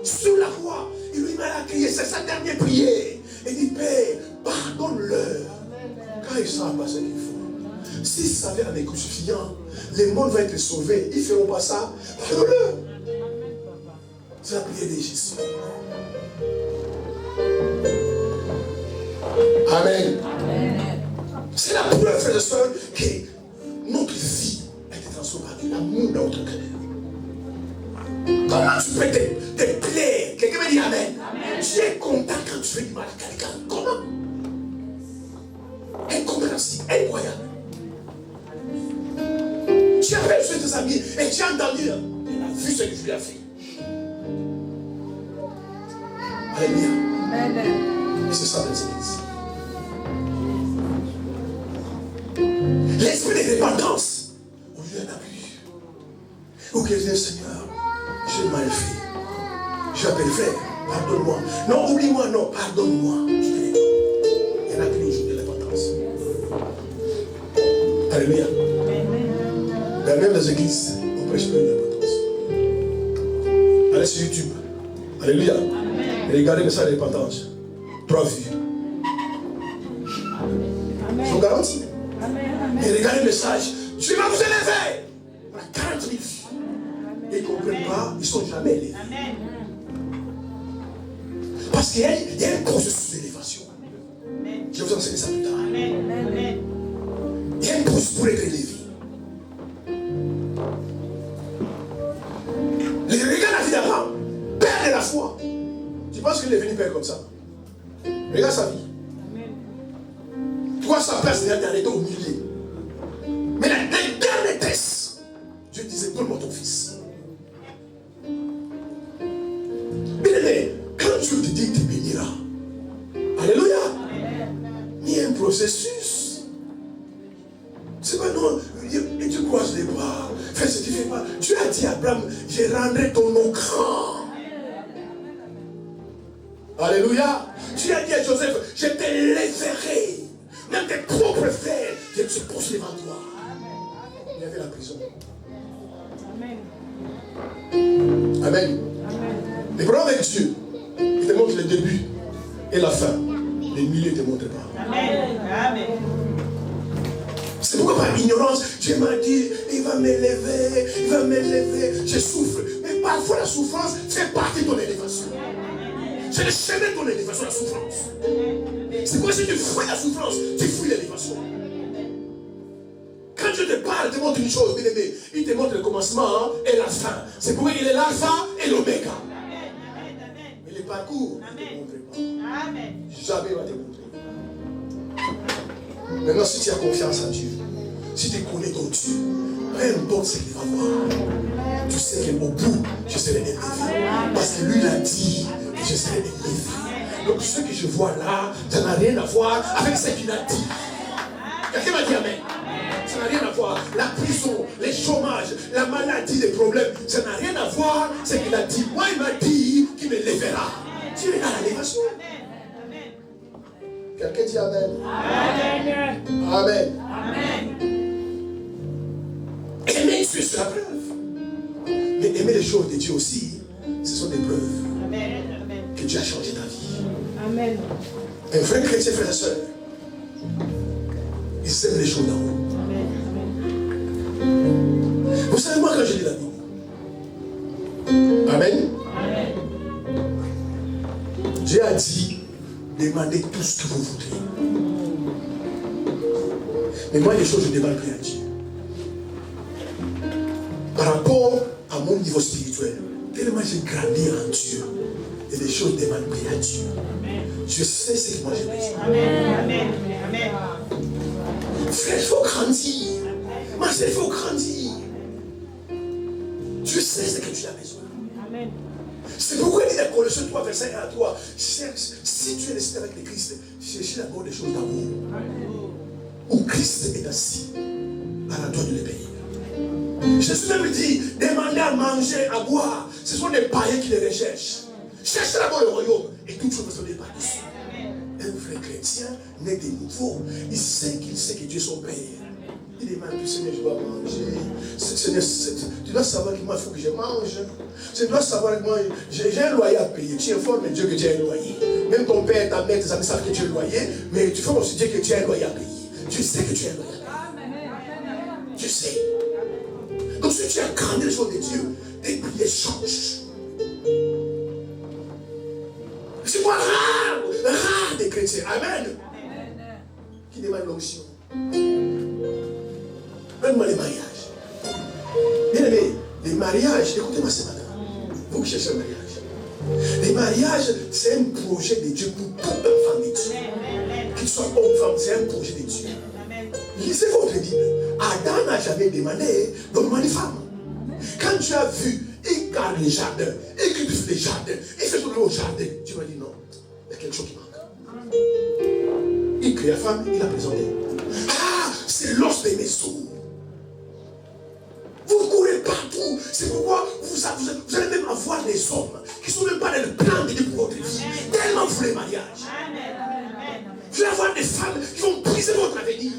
Sur la croix, il lui m'a crié, c'est sa dernière prière. Il dit, Père, pardonne-leur. Quand ils savent pas ce qu'il faut. S'ils savaient en les crucifiant, le monde va être sauvé. Ils ne feront pas ça. Pardonne-leur. C'est la prière de Jésus. Amen. C'est la preuve, frères et sœurs, que notre vie a été transformée par l'amour dans notre cœur. Comment tu peux te plaire? Quelqu'un me dit Amen. Tu es content quand tu fais du mal à quelqu'un. Comment? Incompréhensible, incroyable. Tu appelles ceux de tes amis et tu as entendu, il a vu ce que je lui ai fait. Alléluia. Et c'est ça les églises. L'esprit de dépendance, aujourd'hui il n'y en a plus. Ou que le Seigneur, j'ai mal fait. J'appelle frère, pardonne-moi. Non, oublie-moi, non, pardonne-moi. Il n'y en a plus aujourd'hui de dépendance. Alléluia. Dans même les églises, on prêche plus de dépendance. Allez sur YouTube. Alléluia. Et regardez le message de dépendance. 3 vues. Je vous garantis. Et regardez le message. Dieu va vous élever. On a 40 000 vues. Ils ne comprennent pas, ils ne sont jamais élevés. Parce qu'il y a un processus d'élévation. Je vais vous enseigner ça plus tard. Il y a un processus pour être élevé. Les regards la vie d'Abraham, père de la foi. Tu penses qu'il est venu père comme ça? Regarde sa vie. Toi, sa place, il a arrêté au milieu. Mais la dernière test, Dieu disait, donne-moi ton fils. Bien-aimé, quand Dieu te dit, il te bénira. Alléluia. Il y a un processus. C'est pas non, et tu croises les bras, fais ce que tu fais pas. Dieu a dit à Abraham, je rendrai ton nom grand. Alléluia. Tu as dit à Joseph, je te lèverai. Même tes propres frères, je te pose devant toi. Il y avait la prison. Amen. Les problèmes avec Dieu, il te montre le début et la fin. Les milieux ne te montrent pas. Amen. C'est pourquoi par ignorance, Dieu m'a dit, il va m'élever, je souffre. Mais parfois la souffrance fait partie de ton élévation. C'est le chemin de ton élévation, la souffrance. C'est quoi si tu fuis la souffrance, tu fuis l'élévation. Quand Dieu te parle, il te montre une chose, bien aimé. Il te montre le commencement et la fin. C'est pourquoi il est l'alpha et l'oméga. Mais le parcours, il ne te montre pas. Jamais il va te montrer. Maintenant, si tu as confiance en Dieu, si tu connais ton Dieu, peu importe ce qu'il va voir, tu sais qu'au bout, je serai élevé. Parce que lui l'a dit, que je serai élevé. Donc ce que je vois là, ça n'a rien à voir avec ce qu'il a dit. Quelqu'un m'a dit Amen. Ça n'a rien à voir. La prison, les chômages, la maladie, les problèmes, ça n'a rien à voir avec ce qu'il a dit. Moi, il m'a dit qu'il me lèvera. Tu es à l'élévation. Quelqu'un dit Amen. Amen. Amen. Aimer Dieu, c'est la preuve. Mais aimer les choses de Dieu aussi, ce sont des preuves que Dieu a changé ta vie. Amen. Un vrai chrétien, frère et soeur, il sème les choses d'en haut. Vous savez, moi, quand je lis la Bible, Amen. Dieu a dit, demandez tout ce que vous voudrez. Mais moi, les choses, je ne demande plus à Dieu. Par rapport à mon niveau spirituel, tellement j'ai grandi en Dieu, et les choses ne demandent plus à Dieu. Je sais ce que moi j'ai besoin. Amen. Frère, il faut grandir. Ma soeur, il faut grandir. Tu sais ce que tu as besoin. Amen. C'est pourquoi il dit dans Colossiens 3, verset 1 à 3, si tu es resté avec le Christ, cherchez d'abord des choses d'amour. Où Christ est assis à la droite de l'épée. Jésus même dit, demandez à manger, à boire. Ce sont des païens qui les recherchent. Cherchez d'abord le royaume et toutes choses ne sont pas dessus. Un vrai chrétien, né de nouveau, il sait que Dieu est son Père. Il demande, Seigneur, je dois manger. Seigneur, tu dois savoir qu'il faut que je mange. Tu dois savoir que moi, j'ai un loyer à payer. Tu informes Dieu que tu as un loyer. Même ton père, ta mère, tes amis savent que tu as un loyer, mais tu faut aussi dire que tu as un loyer à payer. Tu sais que tu as un loyer à payer. Tu sais. Donc si tu as grandi les choses de Dieu, tes prières changent. C'est quoi rare des chrétiens. Amen. Qui demandent l'onction. Même les mariages. Bien aimé, les mariages, écoutez-moi ce matin. Vous qui cherchez un mariage. Les mariages, c'est un projet de Dieu pour toute enfant de Dieu. Qu'il soit homme ou femme, c'est un projet de Dieu. Lisez votre Bible. Adam n'a jamais demandé donne-moi une femme. Quand tu as vu, il garde les jardins, il cultive les jardins, il fait tout le jardin. Tu m'as dit non, il y a quelque chose qui manque. Il crée la femme, il l'a présentée. Ah, c'est l'os des maisons. Vous courez partout. C'est pourquoi vous allez même avoir des hommes qui ne sont même pas dans le plan de Dieu pour votre vie. Tellement vous voulez le mariage. Vous allez avoir des femmes qui vont briser votre avenir.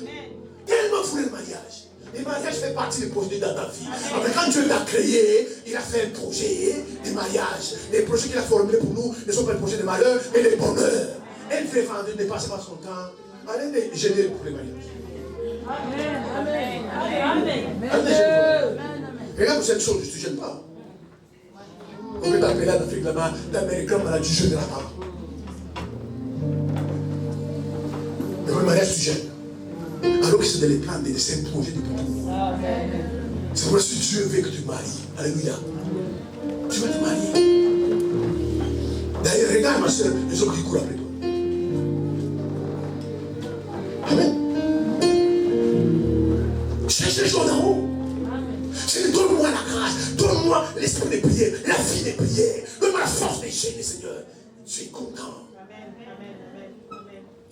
Tellement vous voulez le mariage. Le mariage fait partie des projets dans ta vie. Après, quand Dieu t'a créé, il a fait un projet de mariage. Les projets qu'il a formulés pour nous ne sont pas des projets de malheur, mais de bonheur. Elle fait vendre, ne passe pas son temps. Allez gêner pour le mariage. Amen. Amen. Amen. Regarde, vous êtes chaud, je ne te gêne pas. On peut t'appeler en Afrique là-bas, l'Américain maladie, je ne là-bas. Mais pour le mariage, tu gênes. Alors que c'est dans les plans, c'est un projet de pour toi. C'est pour ça que Dieu veut que tu te maries. Alléluia. Tu vas te marier. D'ailleurs, regarde ma soeur, les hommes qui courent après toi. Amen. Cherche les choses d'en haut. C'est donne-moi la grâce, donne-moi l'esprit de prière, la vie de prière, donne-moi la force de gêner, Seigneur. Je suis content.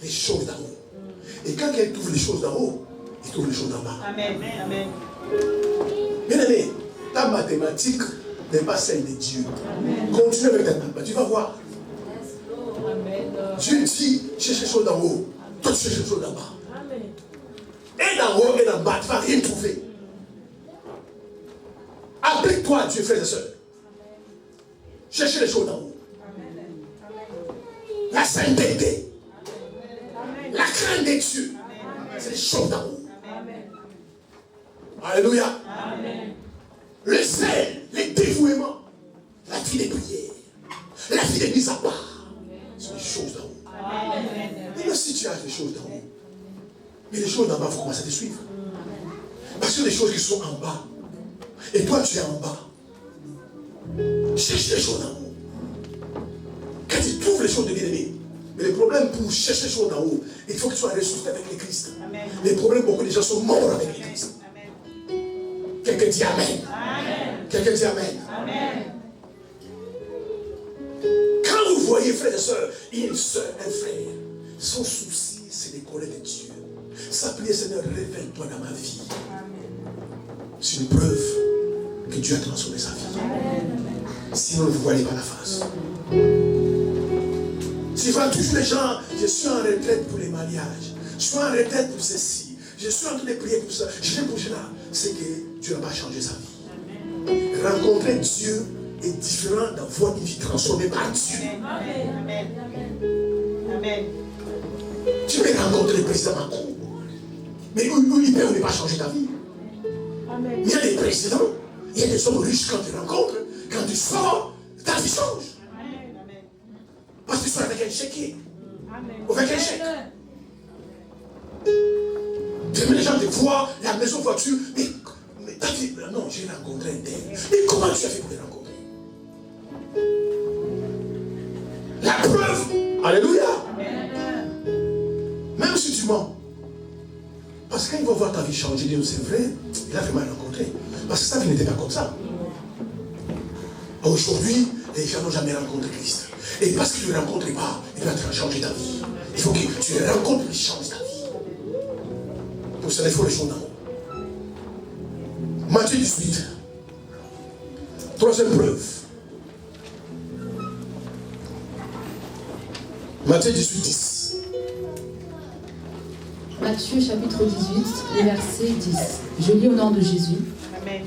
Les choses d'en haut. Et quand elle trouve les choses d'en haut, il trouve les choses d'en bas. Amen. Amen. Bien aimé, ta mathématique n'est pas celle de Dieu. Continue avec ta mathématique, tu vas voir. Dieu dit, cherche les choses d'en haut, toi tu cherches les choses d'en bas. Et d'en haut et d'en bas, tu ne vas rien trouver. Applique-toi à Dieu, frères et sœurs. Cherchez les choses d'en haut. La sainteté. La crainte de Dieu. C'est les choses d'en haut. Alléluia. Le zèle, le dévouement, la vie des prières, la vie des mises à part. C'est les choses d'en haut. Même si tu as les choses d'en haut, mais les choses d'en bas, il faut commencer à te suivre. Parce que les choses qui sont en bas, et toi tu es en bas, cherche les choses d'en haut. Quand tu trouves les choses de bien-aimé, mais le problème pour chercher les choses d'en haut, il faut que tu sois ressuscité avec le Christ. Les problèmes, beaucoup de gens sont morts avec le Christ. Quelqu'un dit Amen. Quelqu'un dit Amen. Quand vous voyez, frères et sœurs, une sœur, un frère, son souci, c'est de connaître Dieu. S'appeler Seigneur, révèle-toi dans ma vie. C'est une preuve que Dieu a transformé sa vie. Sinon, vous ne voyez pas la face. Tu vois toujours les gens, je suis en retraite pour les mariages, je suis en retraite pour ceci, je suis en train de prier pour ça, je vais pour cela. C'est que Dieu n'a pas changé sa vie. Rencontrer Dieu est différent d'avoir une vie transformée par Dieu. Amen. Tu peux rencontrer le président Macron, mais où il peut ne pas changer ta vie. Il y a des présidents, il y a des hommes riches quand tu rencontres, quand tu sors, ta vie change. Parce que tu sors avec un chèque. Ou avec un chèque. Demain, les gens te voient, la maison, voiture, mais ta vie, non, j'ai rencontré un tel. Mais comment tu as fait pour les rencontrer? La preuve, alléluia. Même si tu mens. Parce que quand ils vont voir ta vie changer, ils disent c'est vrai, il a vraiment rencontré. Parce que sa vie n'était pas comme ça. Aujourd'hui, les gens n'ont jamais rencontré Christ. Et parce que tu ne le rencontres pas, il va te changer ta vie. Il faut que tu le rencontres et change ta vie. Pour cela, il faut le changer d'amour. Matthieu 18. Troisième preuve. Matthieu 18, 10. Matthieu chapitre 18, le verset 10. Je lis au nom de Jésus. Amen.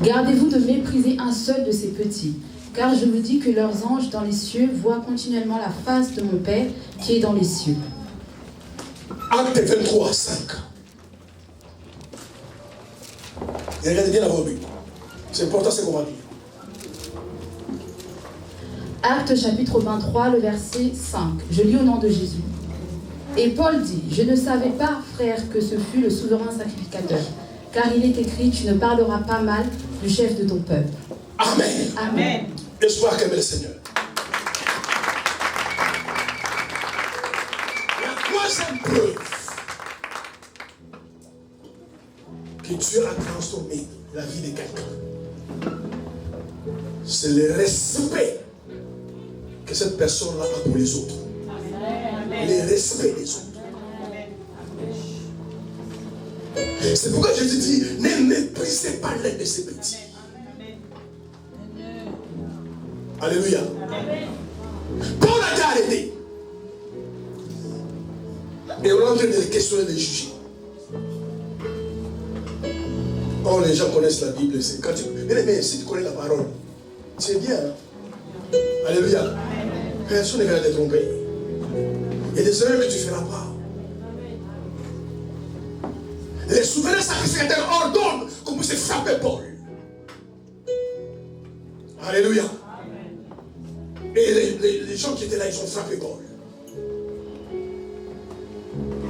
Gardez-vous de mépriser un seul de ces petits, car je vous dis que leurs anges dans les cieux voient continuellement la face de mon Père qui est dans les cieux. Acte 23, 5. Et regardez bien la voix. C'est important ce qu'on va dire. Acte chapitre 23, le verset 5. Je lis au nom de Jésus. Et Paul dit, je ne savais pas, frère, que ce fut le souverain sacrificateur, car il est écrit, tu ne parleras pas mal du chef de ton peuple. Amen. Amen. Espoir qu'aime le Seigneur. La troisième preuve que Dieu a transformé la vie de quelqu'un, c'est le respect que cette personne-là a pour les autres. Le respect des autres. C'est pourquoi je te dis, ne méprisez pas l'un de ces petits. Alléluia. Paul a été arrêté. Et on est en train de les questionner, de les juger. Oh, les gens connaissent la Bible. C'est quand tu... Mais si tu connais la parole, c'est bien. Hein? Alléluia. Personne ne va te tromper. Il y a des erreurs que tu ne feras pas. Les souverains sacrificateurs ordonnent qu'on puisse frapper Paul. Alléluia. Et les gens qui étaient là, ils ont frappé Paul.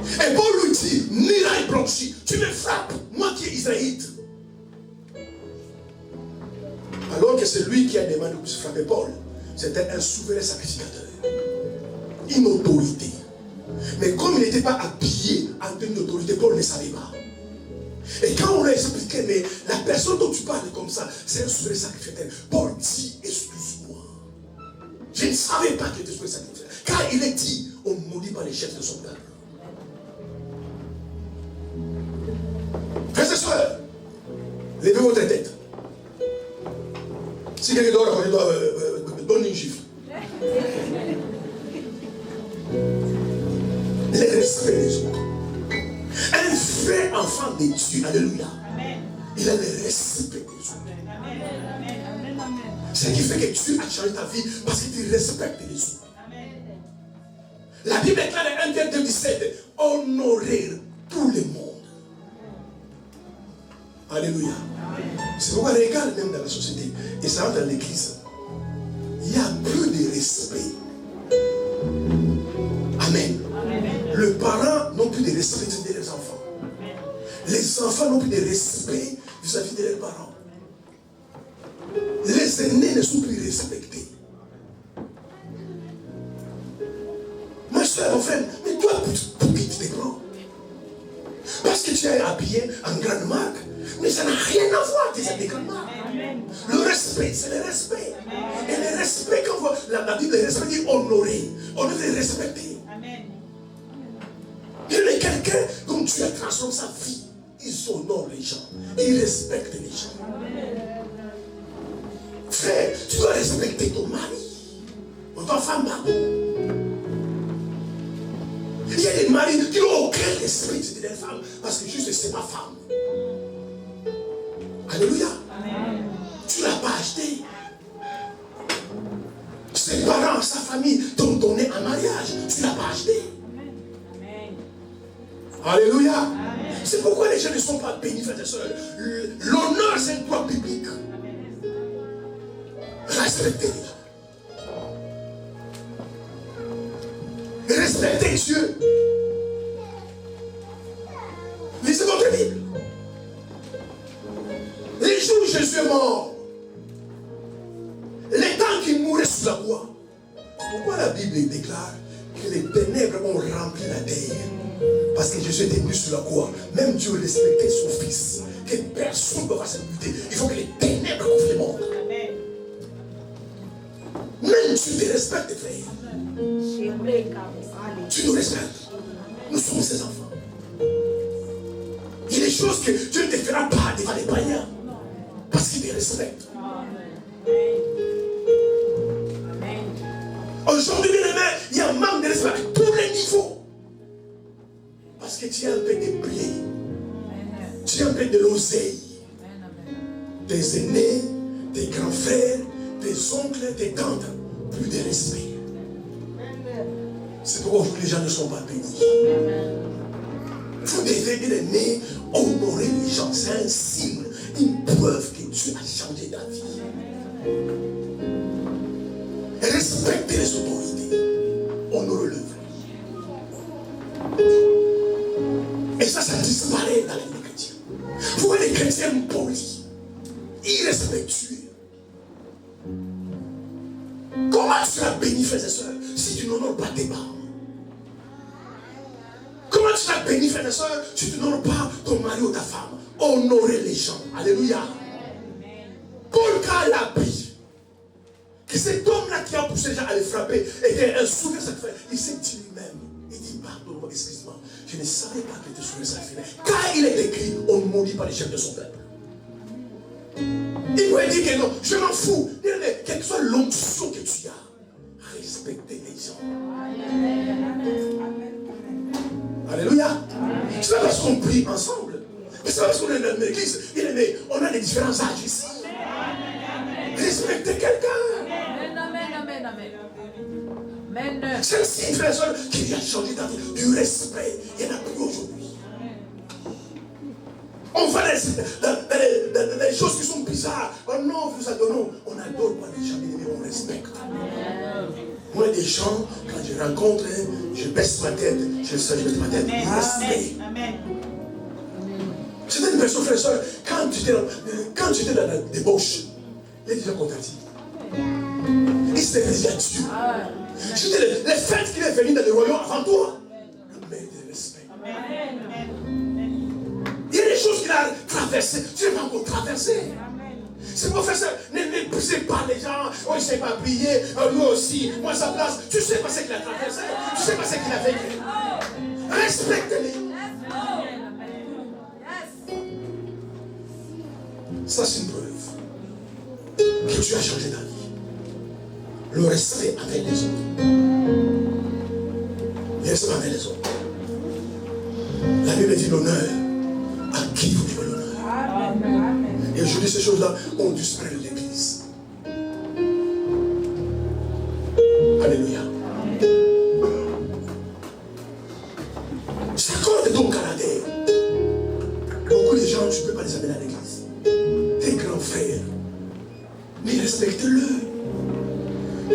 Et Paul lui dit, miraille blanchi, tu me frappes, moi qui est israélite. Alors que c'est lui qui a demandé de frapper Paul, c'était un souverain sacrificateur. Une autorité. Mais comme il n'était pas habillé en tenue d'autorité, Paul ne savait pas. Et quand on a expliqué, mais la personne dont tu parles comme ça, c'est un souverain sacrificateur. Paul dit, excuse-moi. Je ne savais pas qu'il était souverain sacrificateur. Car il est dit, on ne maudit pas les chefs de son peuple. Frères et sœurs, levez votre tête. Si quelqu'un doit donner une gifle. Le respect des autres. Un vrai enfant de Dieu, alléluia. Il a le respect des autres. Ce qui fait que Dieu a changé ta vie parce que tu respectes les autres. La Bible déclare en 1 Pierre 17, honorer tout le monde. Alléluia. C'est pourquoi regarde même dans la société, et ça rentre dans l'église, il y a peu de respect. Amen. Les parents n'ont plus de respect vis-à-vis de leurs enfants. Les enfants n'ont plus de respect vis-à-vis de leurs parents. Les aînés ne sont plus respectés. Ma soeur, mon frère, mais toi, pour qui tu te prends? Parce que tu es habillé en grande marque. Mais ça n'a rien à voir avec des grandes marques. Le respect, c'est le respect. Et le respect, quand on voit la Bible, le respect dit honorer. On doit le respecter. Il y a quelqu'un dont Dieu a transformé sa vie. Ils honorent les gens. Ils respectent les gens. Frère, tu dois respecter ton mari. Ou ta femme, pardon. Il y a des maris qui n'ont aucun respect de leur femme. Parce que juste c'est ma femme. Alléluia. Amen. Tu ne l'as pas acheté. Ses parents, sa famille t'ont donné un mariage. Tu ne l'as pas acheté. Amen. Alléluia. Amen. C'est pourquoi les gens ne sont pas bénis, frères et sœurs. L'honneur, c'est un droit biblique. Respectez les gens. Respectez Dieu. Lisez votre Bible. Les jours où Jésus est mort, les temps qu'il mourait sous la croix, pourquoi la Bible déclare que les ténèbres ont rempli la terre? Parce que Jésus était venu sur la croix. Même Dieu respectait son fils. Que personne ne peut pas se buter. Il faut que les ténèbres couvrent le monde. Même tu te respectes, frère. Tu nous respectes. Nous sommes ses enfants. Il y a des choses que Dieu ne te fera pas devant les païens. Parce qu'il te respecte. Aujourd'hui, bien aimé, il y a un manque de respect à tous les niveaux. Parce que tu as un peu de blé. Tu as un peu de l'oseille. Tes aînés, tes grands frères, tes oncles, tes tantes, plus de respect. C'est pourquoi vous, les gens ne sont pas bénis. Vous devez, bien aimé, honorer les gens. C'est un signe, une preuve que Dieu a changé ta vie. Respectez les autorités. Honorez-le. Et ça disparaît dans la vie des chrétiens. Vous voyez les chrétiens polis, irrespectueux. Comment tu seras béni, frères et sœurs, si tu n'honores pas tes parents? Comment tu seras béni, frères et sœurs, si tu n'honores pas ton mari ou ta femme? Honorez les gens. Alléluia. Paul l'a pris. Que cet homme-là qui a poussé les gens à les frapper était un souverain sacrifice. Il s'est dit lui-même. Il dit, pardonne-moi, excuse-moi. Je ne savais pas que tu étais souverain sacrifice. Car il est écrit, on ne maudit pas les chefs de son peuple. Il pourrait dire que non, je m'en fous. Quelle que soit l'onction que tu as, respectez les gens. Alléluia. C'est pas parce qu'on prie ensemble. Mais c'est pas parce qu'on est dans l'église. On a des différents âges ici. Respectez quelqu'un. C'est le signe, frère et soeur, qui vient changer ta vie. Du respect. Il n'y en a plus aujourd'hui. On va dans des choses qui sont bizarres. Oh non, nous adorons. On adore pas les gens, mais on respecte. Moi, des gens, quand je rencontre, je baisse ma tête, je baisse ma tête, du respect. C'était une personne, frère et soeur, quand j'étais dans la débauche, les gens convertis. Ils se disaient à Dieu. J'étais les fêtes qui est venu dans le royaume avant toi. Le mérite de respect. Il y a des choses qu'il a traversées. Tu n'as pas encore traversé. C'est pour faire ça. Ne poussez pas les gens. Oh, il ne sait pas prier. Oh, lui aussi. Moi, sa place. Tu ne sais pas ce qu'il a traversé. Tu ne sais pas ce qu'il a vécu. Respectez-les. Ça, c'est une preuve que tu as changé ta vie. Le respect avec les autres. Le respect avec les autres. La Bible dit l'honneur. À qui vous devez l'honneur? Et aujourd'hui, ces choses-là ont disparu de l'église. Alléluia. J'accorde ton caractère. Beaucoup de gens, tu ne peux pas les amener à l'église. Tes grands frères, mais respecte-le.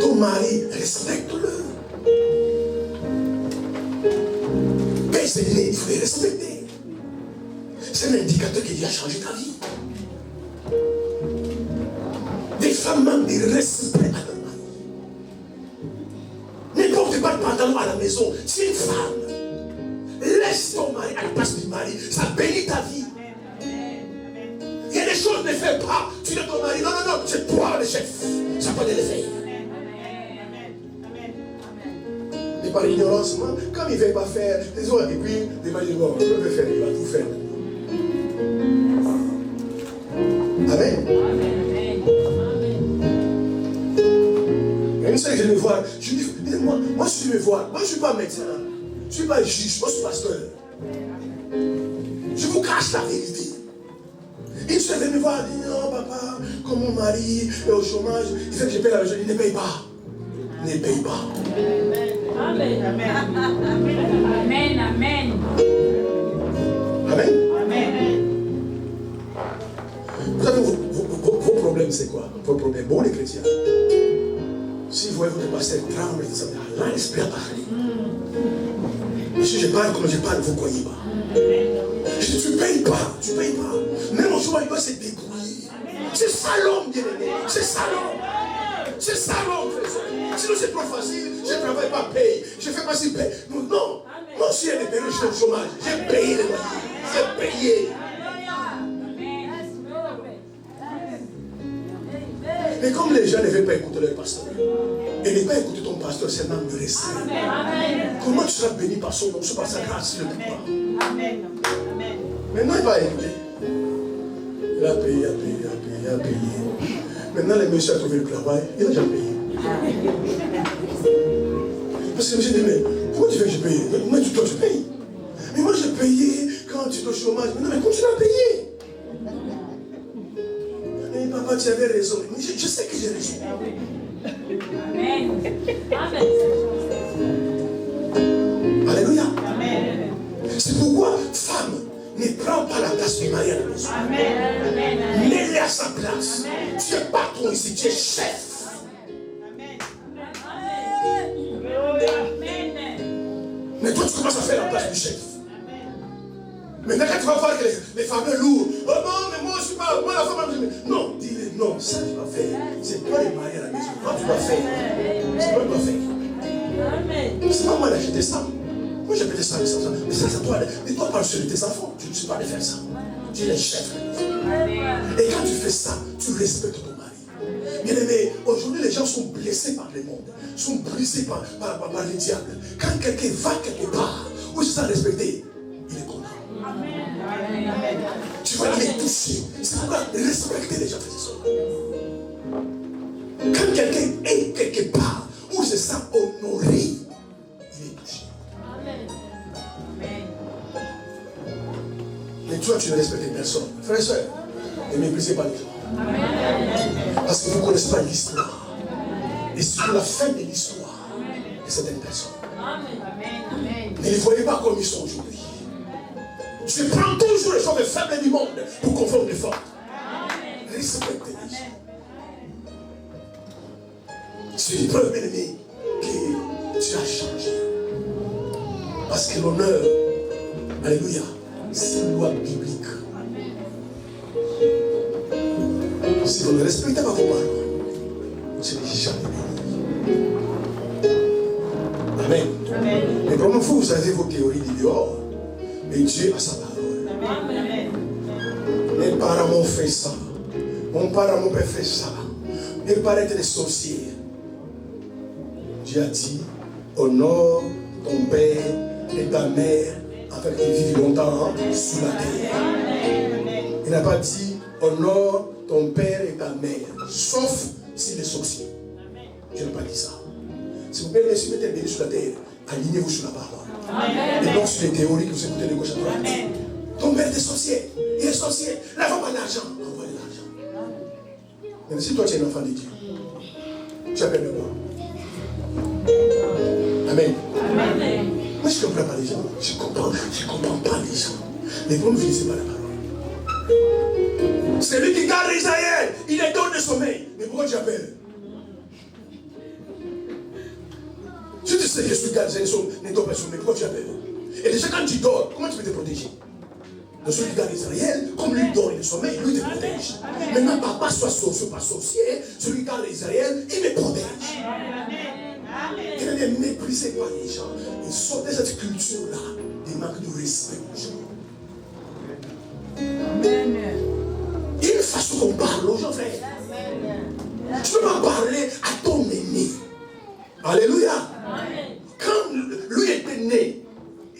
Ton mari, respecte-le. Tes aînés, il faut les respecter. C'est un indicateur qui a changé ta vie. Des femmes manquent de respect à leur mari. Ne porte pas de pantalon à la maison. C'est une femme. Laisse ton mari à la place du mari. Ça bénit ta vie. Il y a des choses que ne fais pas. Tu dis à ton mari, non, c'est toi le chef. Ça peut les faire. Mais par ignorance, comme il ne veut pas faire, les autres, et puis, les maris disent, bon, il peut faire, il va tout faire. Amen. Une seule que je vais voir, je dis, moi si je vais voir, moi je ne suis pas médecin, je ne suis pas juge, moi je suis pasteur. Je vous cache la vérité. Une seule vient me voir, dit, non papa, comme mon mari est au chômage, il fait que je paye la maison, il ne paye pas. Ne paye pas. Amen. Amen. Amen. Amen. Amen. Vous savez, vos problèmes, c'est quoi? Vos problèmes, bon, les chrétiens. Si vous voyez votre pasteur tremble, là, l'esprit a parlé. Et si je parle comme je parle, vous ne croyez pas. Je dis, tu ne payes pas, tu ne payes pas. Même au jour, il doit se débrouiller. C'est ça l'homme, bien aimé. C'est ça l'homme. C'est ça l'homme, frère. Sinon, c'est trop facile. Je ne travaille pas, paye. Je ne fais pas si paye. Non, moi aussi, il y a des périodes, j'étais au chômage. J'ai payé les loyers. J'ai payé. Mais comme Comme les gens ne veulent pas écouter leur pasteur, et ne pas écouter ton pasteur, c'est un manque de respect. Comment tu seras béni par son nom, par sa grâce, le pouvoir. Maintenant, il va écouter. Il a payé, il a payé, il a payé, il a payé. Maintenant, le monsieur a trouvé le travail, il a déjà payé. Parce que le monsieur dit, mais pourquoi tu veux que je paye? Moi, toi, tu payes. Mais moi, j'ai payé quand tu es au chômage. Mais non, mais continue à payer. Mais papa, tu avais raison. Mais je sais que j'ai raison. Amen. Amen. Alléluia. C'est pourquoi, femme, ne prends pas la place du mari à la maison. Mets-le à sa place. Tu es patron ici, tu es chef. Mais toi, tu commences à faire la place du chef. Maintenant, quand tu vas voir que les femmes lourdes, oh non, mais moi, je ne suis pas, moi, la femme, non, dis-le, non, ça, tu vas faire. C'est toi le mari à la maison. Toi, tu dois faire. C'est toi qui dois faire. C'est pas moi qui ai acheté ça. Moi, j'ai acheté ça, mais ça, c'est toi. Mais toi, parle sur tes enfants. Tu ne sais pas de faire ça. Tu es le chef. Et quand tu fais ça, tu respectes ton mari. Bien aimé, aujourd'hui, les gens sont blessés par le monde, sont brisés par le diable. Quand quelqu'un va quelque part, où il se sent respecté, il est content. Tu vois, il est touché. C'est pourquoi respecter les gens, frères et sœurs. Quand quelqu'un est quelque part où il se sent honoré, il est touché. Mais toi, tu ne respectes personne. Frères et sœurs, ne méprisez pas les gens. Parce que vous ne connaissez pas l'histoire. Et surtout la fin de l'histoire de certaines personnes. Ne les voyez pas comme ils sont aujourd'hui. Je prends toujours les gens les faibles du monde pour confondre les forts. Respectez les gens. C'est une preuve, bien aimé, que tu as changé. Parce que l'honneur, alléluia, c'est une loi biblique. Si vous ne respectez pas vos parents, vous n'êtes jamais béni. Amen. Mais comme vous avez vos théories du dehors, mais Dieu a sa parole. Mes parents m'ont fait ça. Mon parent m'ont fait ça. Mes parents étaient des sorciers. Dieu a dit, honore ton père et ta mère afin qu'ils vivent longtemps sous la terre. Il n'a pas dit, honore ton père et ta mère, sauf s'il est sorcier. Dieu n'a pas dit ça. Si vous pouvez si vous êtes béni sur la terre, alignez-vous sur la parole. Et non sur les théories que vous écoutez de gauche à droite. Ton père est sorcier. Il est sorcier. Là, il va pas l'argent. Envoie de l'argent. Mais si toi tu es un enfant de Dieu, tu appelles le quoi? Amen. Moi je ne comprends pas les gens. Je ne comprends pas les gens. Mais vous ne finissez pas la parole. C'est lui qui garde Israël. Il est dans le sommeil. Mais pourquoi tu appelles? Si tu sais que je suis gardé, ne dors pas sur, mais pourquoi tu appelles? Et déjà quand tu dors, comment tu peux te protéger? Donc celui qui garde Israël, comme lui dort, il est sommeil, lui te protège. Maintenant, papa soit sorcier, pas sorcier, celui qui garde Israël, il me protège. Il ne méprisez pas les gens. Ils sortent de cette culture-là, des manques de respect aux gens. Il y a une façon qu'on parle aux gens, frère. Tu ne peux pas parler à ton aîné. Alléluia. Quand lui était né,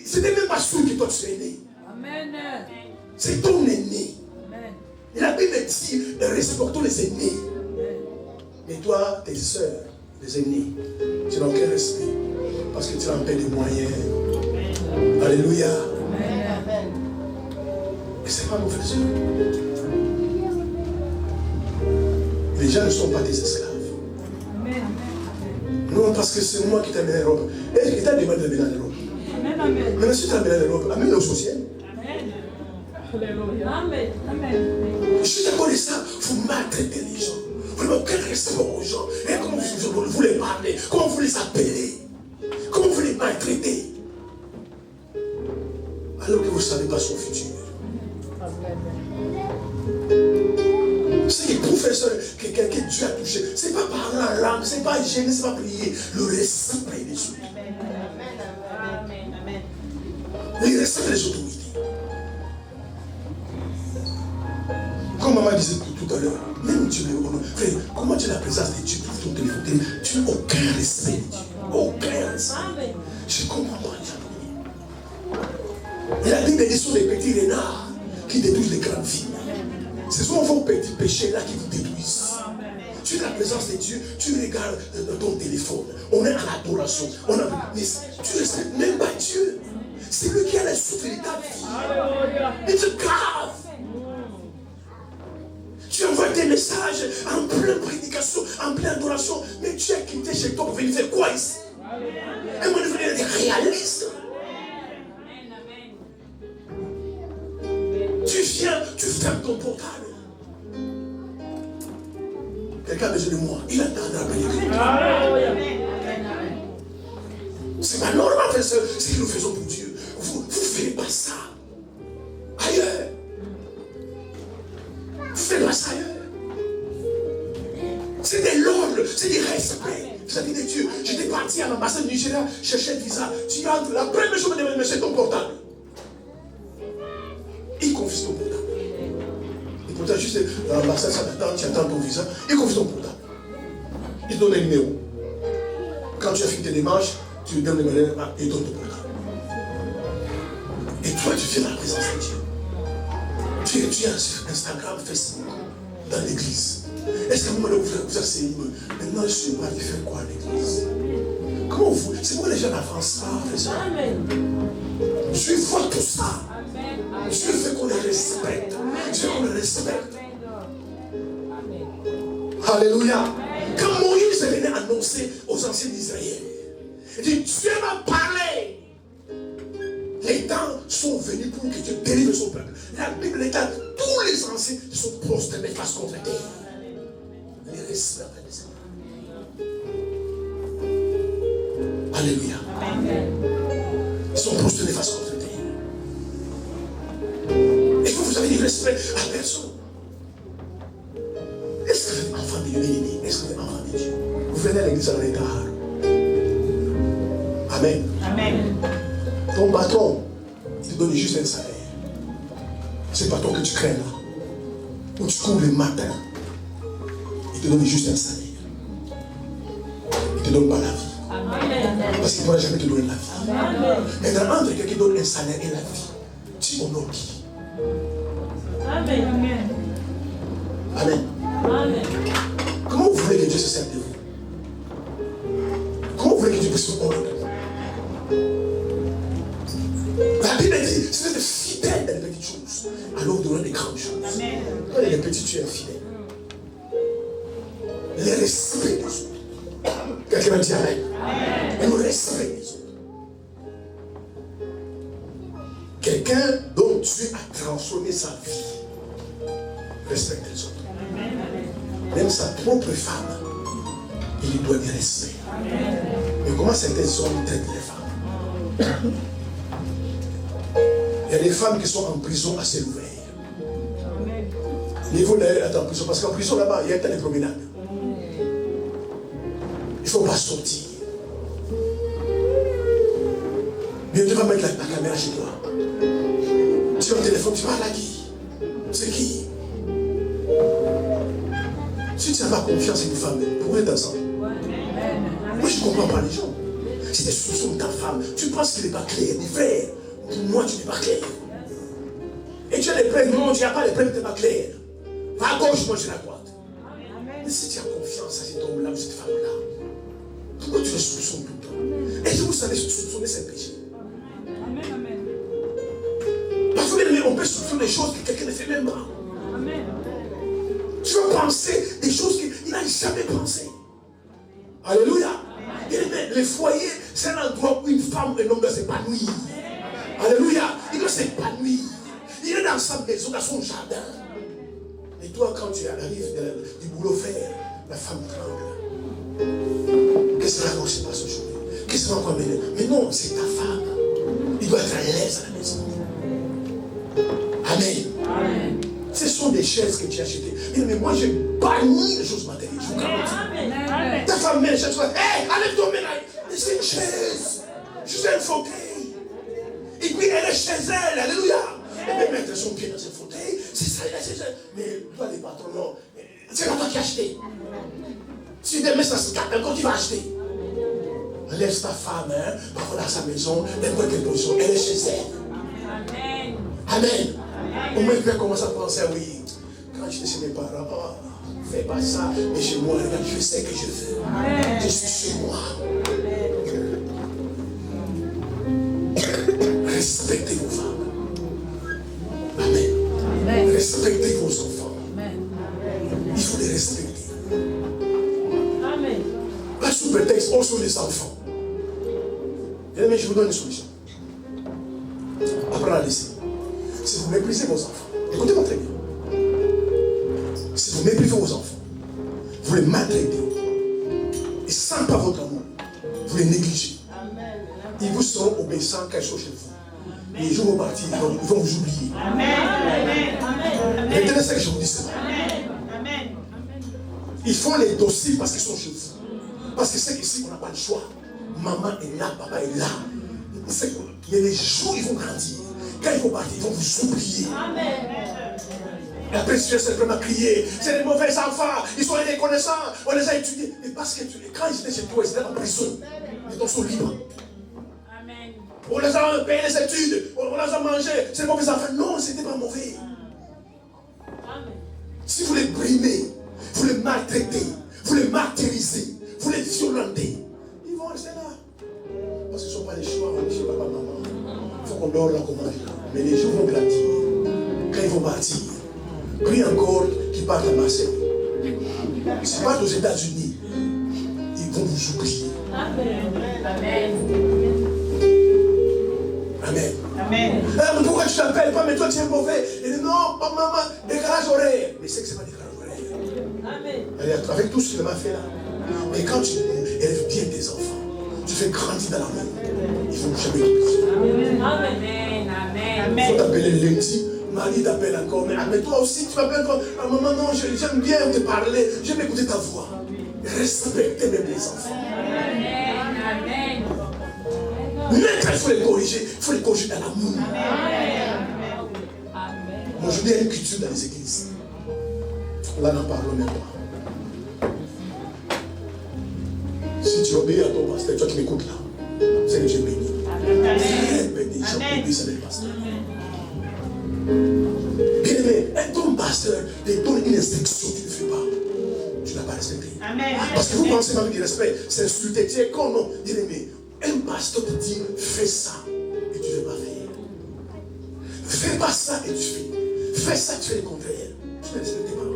ce n'était même pas sûr que toi tu es né. C'est ton aîné. Et la Bible dit, respectons les aînés. Mais toi, tes soeurs, les aînés, tu n'as aucun respect. Parce que tu as un peu de moyens. Alléluia. Et c'est pas mon frère. Les gens ne sont pas des esclaves. Non, parce que c'est moi qui t'ai amené à l'Europe. Et qui t'a demandé d'amener à l'Europe. Maintenant, si tu as amené à l'Europe, amène-le au social. Je suis d'accord avec ça, vous maltraitez les gens. Vous n'avez aucun respect aux gens. Et comment vous les parlez, comment vous les appelez, comment vous les maltraitez. Alors que vous ne savez pas son futur. C'est pour faire ça que quelqu'un Dieu a touché. Ce n'est pas parler en langue, ce n'est pas gêner, ce n'est pas prier. Le respect des autres. Le respect des autorités. Comme maman disait tout à l'heure, même tu veux. Frère, comment tu as la présence de Dieu? Tu ouvres ton téléphone, tu n'as aucun respect de Dieu. Aucun respect. Je ne comprends pas. Et la Bible dit ce sont les petits renards qui détruisent les grandes vignes. Ce sont vos petits péchés là qui vous détruisent. Tu as la présence de Dieu, tu regardes ton téléphone. On est à l'adoration. Mais tu ne respectes même pas Dieu. C'est lui qui a la souffle de ta vie. C'est grave. Tu envoies des messages en pleine prédication, en pleine adoration, mais tu as quitté chez toi pour venir faire quoi ici? Et moi, je veux dire réaliste. Tu viens, tu fermes ton portable. Quelqu'un a besoin de moi, il attend d'appeler. C'est pas normal de faire ce que nous faisons pour Dieu. Vous ne faites pas ça ailleurs. Vous ne faites pas ça ailleurs. C'est de l'ordre, c'est du respect vis-à-vis de Dieu. J'étais parti à l'ambassade du Nigeria chercher le visa. Tu rentres, la première chose que je me c'est ton portable. Il confie ton portable. Et pourtant, juste dans l'ambassade, ça t'attend, tu attends ton visa. Il confie ton portable. Il te donne un numéro. Quand tu as fini tes démarches, tu lui donnes le numéro et il donne ton portable. Et toi, tu fais la présence de Dieu. Tu es sur Instagram, Facebook, dans l'église. Est-ce qu'à un moment donné, vous asseyez, maintenant, je suis mal de faire quoi à l'église? Comment vous? C'est pourquoi les gens n'avancent pas. Je vois tout ça. Dieu veut qu'on les respecte. Dieu veut qu'on les respecte. Alléluia. Quand Moïse venait annoncer aux anciens d'Israël, il dit, Dieu m'a parlé. Les temps sont venus pour que Dieu délivre son peuple. La Bible est là, tous les anciens sont prosternés face contre terre. Les respectent les amis. Alléluia. Ils sont prosternés face contre terre. Et vous avez du respect à personne. Est-ce que vous êtes enfant de Dieu? Est-ce que vous êtes enfant de Dieu? Vous venez à l'église à l'écart. Amen. Amen. Ton patron, il te donne juste un salaire. C'est le patron que tu crains là. Où tu cours le matin. Il te donne juste un salaire. Il ne te donne pas la vie. Amen. Parce qu'il ne pourra jamais te donner la vie. Amen. Maintenant, entre quelqu'un qui donne un salaire et la vie, tu honores qui? Amen. Amen. Amen. Comment vous voulez que Dieu se serve de vous? Comment vous voulez que Dieu puisse vous honorer? La Bible dit, si vous êtes fidèle dans les petites choses, alors vous donnerez des grandes choses. Amen. Quand les petits, tu es infidèle. Le respect des autres. Quelqu'un va dire Amen. Et le respect des autres. Quelqu'un dont Dieu a transformé sa vie respecte les autres. Même sa propre femme, il lui doit du respect. Mais comment certains hommes traitent les femmes? Il y a des femmes qui sont en prison à ciel ouvert. Il faut d'ailleurs être en prison parce qu'en prison là-bas, il y a un tas de promenades. Il ne faut pas sortir. Bien, tu vas mettre la caméra chez toi. Tu as un téléphone, tu parles à qui? C'est qui? Si tu n'as pas confiance en une femme, pour être ensemble. Moi, je ne comprends pas les gens. Si tu soupçonnes ta femme, tu penses qu'il n'est pas clair. Mes frères, pour moi, tu n'es pas clair. Et tu as les preuves, non, tu n'as pas les preuves, tu n'es pas clair. Va à gauche, moi, je suis à droite. Mais si tu as confiance à cet homme-là ou cette femme-là, pourquoi tu les soupçonnes tout le temps? Est-ce que vous savez soupçonner, c'est un péché? Parce que on peut soupçonner des choses que quelqu'un ne fait même pas. Tu vas penser des choses qu'il n'a jamais pensé. Alléluia. Les foyers, c'est un endroit où une femme et un homme doivent s'épanouir. Alléluia. Il doit s'épanouir. Il est dans sa maison, dans son jardin. Et toi, quand tu arrives du boulot faire, la femme tremble. Qu'est-ce que ça se passe aujourd'hui? Qu'est-ce que ça va mener? Mais non, c'est ta femme. Il doit être à l'aise à la maison. Amen. Amen. Ce sont des chaises que tu as achetées. Mais moi, j'ai banni les choses matérielles. Je vous garantis. Ta femme met les chaises. Hé, allez ton ménage. Mais c'est une chaise. Juste un fauteuil. Et puis elle est chez elle. Alléluia. Elle peut mettre son pied dans un fauteuil. C'est ça, c'est ça. Mais toi, les patrons, non. C'est pas toi qui as acheté. Si demain ça se gâte, encore qui va acheter. Laisse ta femme, hein, parfois dans sa maison, n'importe quelle position, elle est chez elle. Amen. Amen. Au moins, tu commencer à penser, oui, quand j'étais chez mes parents, oh, fais pas ça, mais chez moi, regarde, je sais que je veux. Je suis chez moi. Respectez vos femmes. Amen. Respectez vos enfants. Il faut les respecter. Amen. Pas sous prétexte, on sont les enfants. Mais je vous donne une solution. Apprends à laisser. Si vous méprisez vos enfants, écoutez-moi très bien. Si vous méprisez vos enfants, vous les maltraitez, et sans pas votre amour, vous les négligez. Ils vous seront obéissants quand ils sont chez vous. Et les jours vont partir, ils vont vous oublier. Retenez ce que je vous dis. Ils font les dossiers parce qu'ils sont chez vous. Parce que c'est qu'ici, on n'a pas le choix. Maman est là, papa est là. Mais les jours, ils vont grandir. Quand ils vont partir, ils vont vous oublier. Et après, si tu es simplement crier, c'est des mauvais enfants, ils sont reconnaissants, on les a étudiés. Mais parce que quand ils étaient chez toi, ils étaient en prison. Ils sont libres. On les a payé les études, on les a mangés, c'est des mauvais enfants. Non, ce n'était pas mauvais. Si vous les brimez, vous les maltraitez, vous les martyrisez, vous les violentez, ils vont rester là. Parce que ce ne sont pas les choix, on est chez papa, maman. Il faut qu'on dort là comme on dit. Mais les jours vont grandir. Quand ils vont partir, prie encore qu'ils partent à Marseille. S'ils partent aux États-Unis, ils vont vous oublier. Amen. Amen. Amen. Mais pourquoi tu t'appelles pas, mais toi tu es mauvais? Il dit non, pas maman, décalage horaire. Mais c'est que c'est pas décalage horaire. Amen. Avec tout ce qu'il m'a fait là. Mais quand tu élèves bien tes enfants, tu fais grandir dans l'amour, ils ne vont jamais t'oublier. Amen. Il faut t'appeler lundi, Marie t'appelle encore, mais toi aussi tu m'appelles encore. Ah, maman, non, j'aime bien te parler, j'aime écouter ta voix. Respectez même les enfants. Amen. Même quand il faut les corriger, il faut les corriger dans l'amour. Aujourd'hui, il y a une culture dans les églises. Là, n'en parlons même pas. Si tu obéis à ton pasteur, toi qui m'écoutes là, c'est que tu es béni. Très béni, j'obéis à mes pasteurs. Bien aimé, ton pasteur te donne une instruction, tu ne fais pas. Tu n'as pas respecté. Parce que vous pensez même du respect, c'est insulter. Tu es con, non? Bien aimé, un pasteur te dit, fais ça, et tu ne veux pas faire. Fais pas ça, et tu fais. Fais ça, tu fais le contraire. Tu ne respectes pas.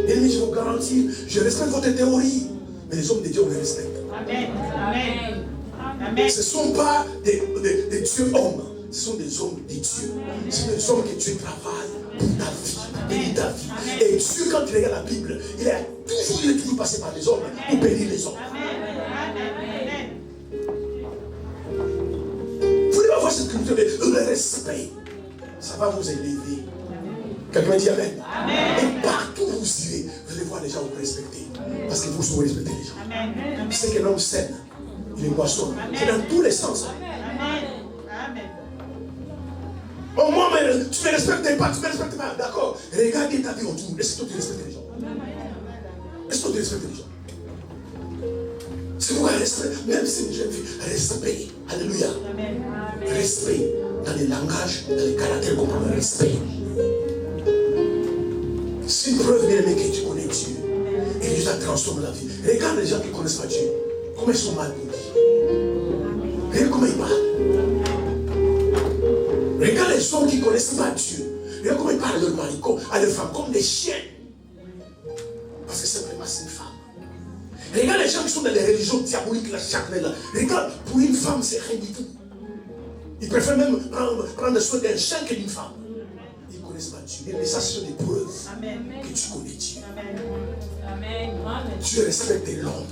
Bien aimé, je vous garantis, je respecte votre théorie. Mais les hommes de Dieu, on les respecte. Ce ne sont pas des dieux hommes, ce sont des hommes de Dieu. C'est des hommes que Dieu travaille pour ta vie, bénir ta vie. Et Dieu, quand tu regardes la Bible, il est toujours passé par les hommes pour bénir les hommes. Vous devez avoir cette culture de respect. Ça va vous élever. Quelqu'un dit Amen. Et partout où vous irez, vous allez voir les gens vous respecter. Parce que vous saurez respecter les gens. C'est qu'un homme saine, il est poisson. C'est dans tous les sens. Au moins, mais tu ne me respectes pas, tu ne me respectes pas. D'accord. Regardez ta vie autour. Est-ce que tu respectes les gens? Est-ce que tu respectes les gens? C'est pourquoi respect, même si une jeune fille, respect. Alléluia. Respect dans les langages, dans les caractères, comme le respect. C'est une preuve bien aimée que tu connais Dieu. Et Dieu t'a transformé la vie. Regarde les gens qui ne connaissent pas Dieu. Comment ils sont mal polis. Regarde comment ils parlent. Regarde les hommes qui ne connaissent pas Dieu. Regarde comment ils parlent à leur mari, à leur femme, comme des chiens. Parce que simplement c'est une femme. Regarde les gens qui sont dans les religions diaboliques, la chacun là. Regarde, pour une femme, c'est rien du tout. Ils préfèrent même prendre soin d'un chien que d'une femme. Ils ne connaissent pas Dieu. Mais ça, ce sont des preuves que tu connais Dieu. Tu respectes l'homme.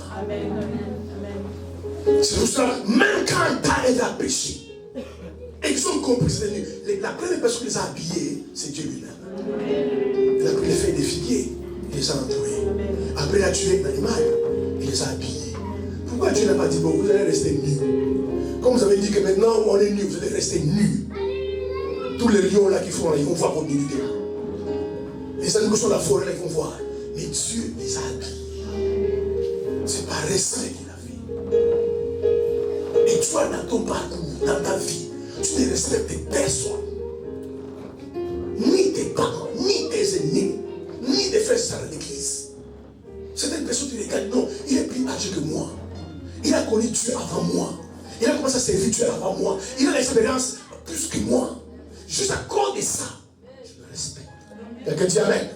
C'est pour ça, même quand tu as péché, et qu'ils ont compris, la première personne qui les a habillés, c'est Dieu lui-même. Il a pris les feuilles des figuiers, il les a entourés. Après, il a tué un animal, il les a habillés. Pourquoi Dieu n'a pas dit, bon, vous allez rester nus? Comme vous avez dit que maintenant on est nus, vous allez rester nus. Tous les lions là qui font là, ils vont voir votre nudité. Les animaux sont dans la forêt là, ils vont voir. Mais Dieu les a habillés. C'est par respect qu'il a fait. Et toi, dans ton parcours, dans ta vie, tu ne respectes personne. Ni tes parents, ni tes ennemis, ni tes frères à l'église. Certaines personnes, tu regardes, non, il est plus âgé que moi. Il a connu Dieu avant moi. Il a commencé à servir Dieu avant moi. Il a l'expérience plus que moi. Juste à cause de ça, je le respecte. Quelqu'un dit Amen.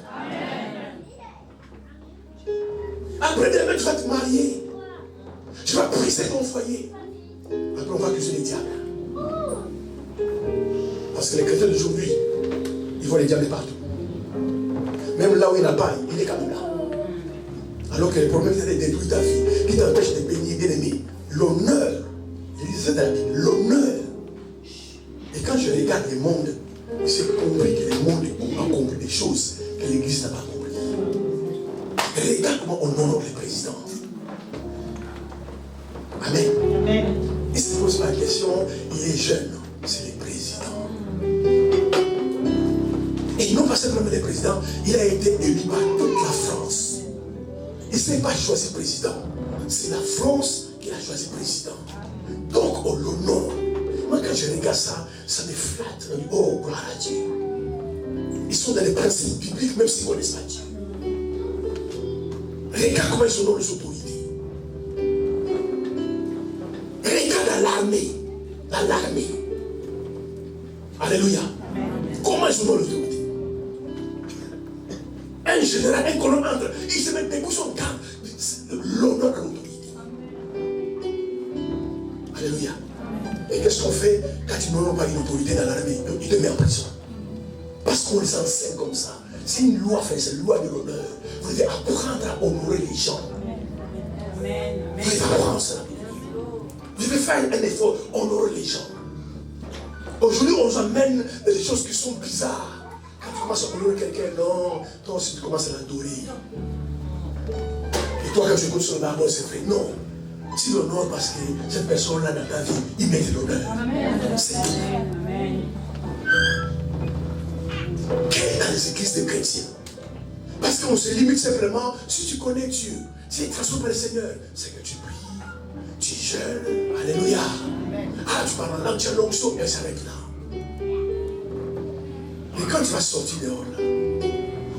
Après demain, tu vas te marier. Tu vas briser ton foyer. Après, on va accuser les diables. Parce que les chrétiens d'aujourd'hui, ils voient les diables partout. Même là où il n'a pas, il est quand même là. Alors que le problème, c'est de détruire ta vie, qui t'empêche de bénir, bien aimé. L'honneur, l'honneur. Et quand je regarde le monde, j'ai compris que le monde a compris des choses que l'Église n'a pas compris. Et regarde comment on honore les présidents. Amen. Amen. Il ne se pose pas la question, il est jeune, c'est les présidents. Et non pas simplement les présidents, il a été élu par toute la France. Il ne s'est pas choisi président. C'est la France qui a choisi président. Donc on l'honore. Moi quand je regarde ça, ça me flatte. Je me dis, oh gloire à Dieu. Ils sont dans les principes bibliques même s'ils ne connaissent pas Dieu. Regarde comment ils honorent les autorités. Regarde dans l'armée. Dans l'armée. Alléluia. Comment ils honorent l'autorité. Un général, un colonel entre, il se met debout son garde. L'honneur à l'autorité. Alléluia. Et qu'est-ce qu'on fait quand tu n'honores pas une autorité dans l'armée? Il te met en prison. Parce qu'on les enseigne comme ça. C'est une loi, c'est une loi de l'honneur. Vous devez apprendre à honorer les gens. Vous devez apprendre ça. Vous devez faire un effort, honorer les gens. Aujourd'hui, on nous amène des choses qui sont bizarres. Quand tu commences à honorer quelqu'un, non, toi aussi tu commences à l'adorer. Et toi, quand tu écoutes son amour, c'est vrai. Non. Tu l'honores parce que cette personne-là dans ta vie, il met de l'honneur. C'est tout. Quelle est dans les églises des chrétiens? Parce qu'on se limite simplement, si tu connais Dieu, si tu es transformé par le Seigneur, c'est que tu pries, tu jeûnes. Alléluia. Ah, tu parles en langue, tu as l'onction, et ça s'arrête là. Et quand tu vas sortir dehors là,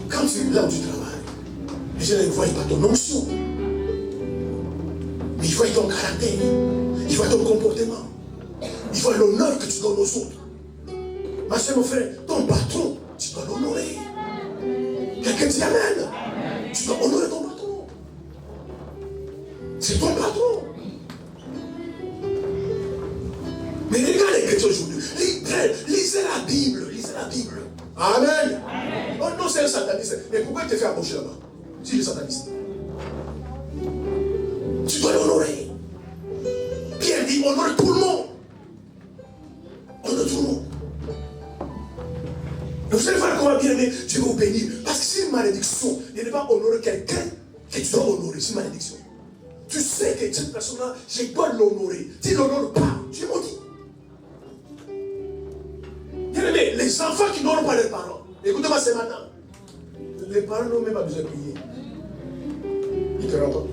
quand tu es là où tu travailles, les gens ne voient pas ton onction. Mais ils voient ton caractère, ils voient ton comportement, ils voient l'honneur que tu donnes aux autres. Ma soeur, mon frère, ton patron, tu dois l'honorer. Quelqu'un dit Amen. Tu dois honorer ton patron. C'est ton patron. Mais regarde les chrétiens aujourd'hui. Lisez la Bible. Lisez la Bible. Amen. Oh non, c'est un sataniste. Mais pourquoi il te fait embaucher là-bas? Si il est sataniste. Tu dois l'honorer. Pierre dit honore tout le monde. Honore tout le monde. Donc vous allez voir comment bien aimer, Dieu va vous bénir. Parce que c'est une malédiction. Il ne pas honorer quelqu'un que tu dois honorer. C'est une malédiction. Tu sais que cette personne-là, je dois l'honorer. Tu ne l'honores pas, tu es maudit. Bien aimé, les enfants qui n'honorent pas leurs parents. Écoutez-moi ce matin. Les parents n'ont même pas besoin de prier. Ils te rencontrent.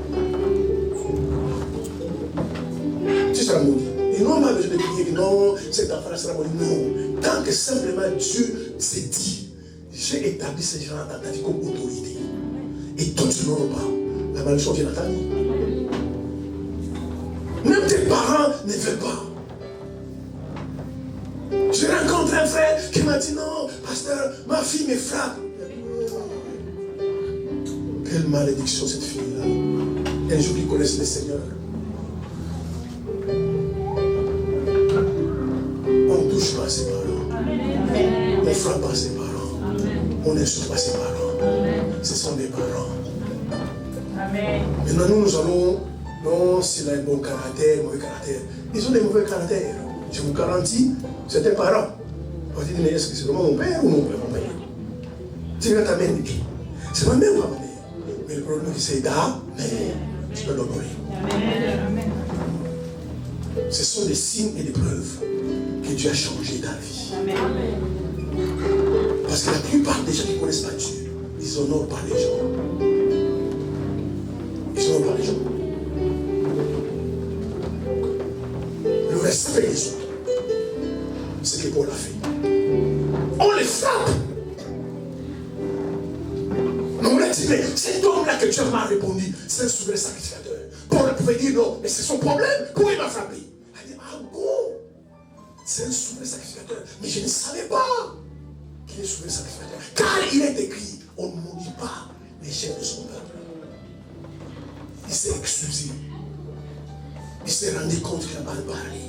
Tu seras maudit. Ils n'ont pas besoin de prier que non, cet enfant-là sera maudit. Non. Tant que simplement Dieu s'est dit, j'ai établi ces gens dans ta vie comme autorité. Et toi tu n'honores pas. La malédiction vient dans ta vie. Même tes parents ne veulent pas. Je rencontre un frère qui m'a dit non, pasteur, ma fille me frappe. Quelle malédiction cette fille-là. Un jour qu'ils connaissent le Seigneur. On ne touche pas ses parents. On ne frappe pas ses parents. On n'insulte pas ses parents. Ce sont des parents. Maintenant nous allons, non, s'il a un bon caractère, mauvais caractère. Ils ont des mauvais caractères. Je vous garantis, c'est un parent. On va dire, mais est-ce que c'est vraiment mon père ou mon père? Mon père. Tu vas t'amener. C'est ma mère ou ma mère? Mais le problème c'est ta mère. Tu dois l'honorer. Ce sont des signes et des preuves que Dieu a changé ta vie. Parce que la plupart des gens qui ne connaissent pas Dieu, ils honorent pas les gens. Respectons par les gens. Le respect des autres. C'est ce que Paul a fait. On les frappe. Mais on l'a dit, mais cet homme-là que Dieu m'a répondu, c'est un souverain sacrificateur. Paul pouvait dire non, mais c'est son problème. Pourquoi il m'a frappé? Il a dit, ah bon, c'est un souverain sacrificateur. Mais je ne savais pas qu'il est souverain sacrificateur. Car il est écrit, on ne maudit pas les chefs de son peuple. Il s'est excusé. Il s'est rendu compte qu'il n'a pas parlé.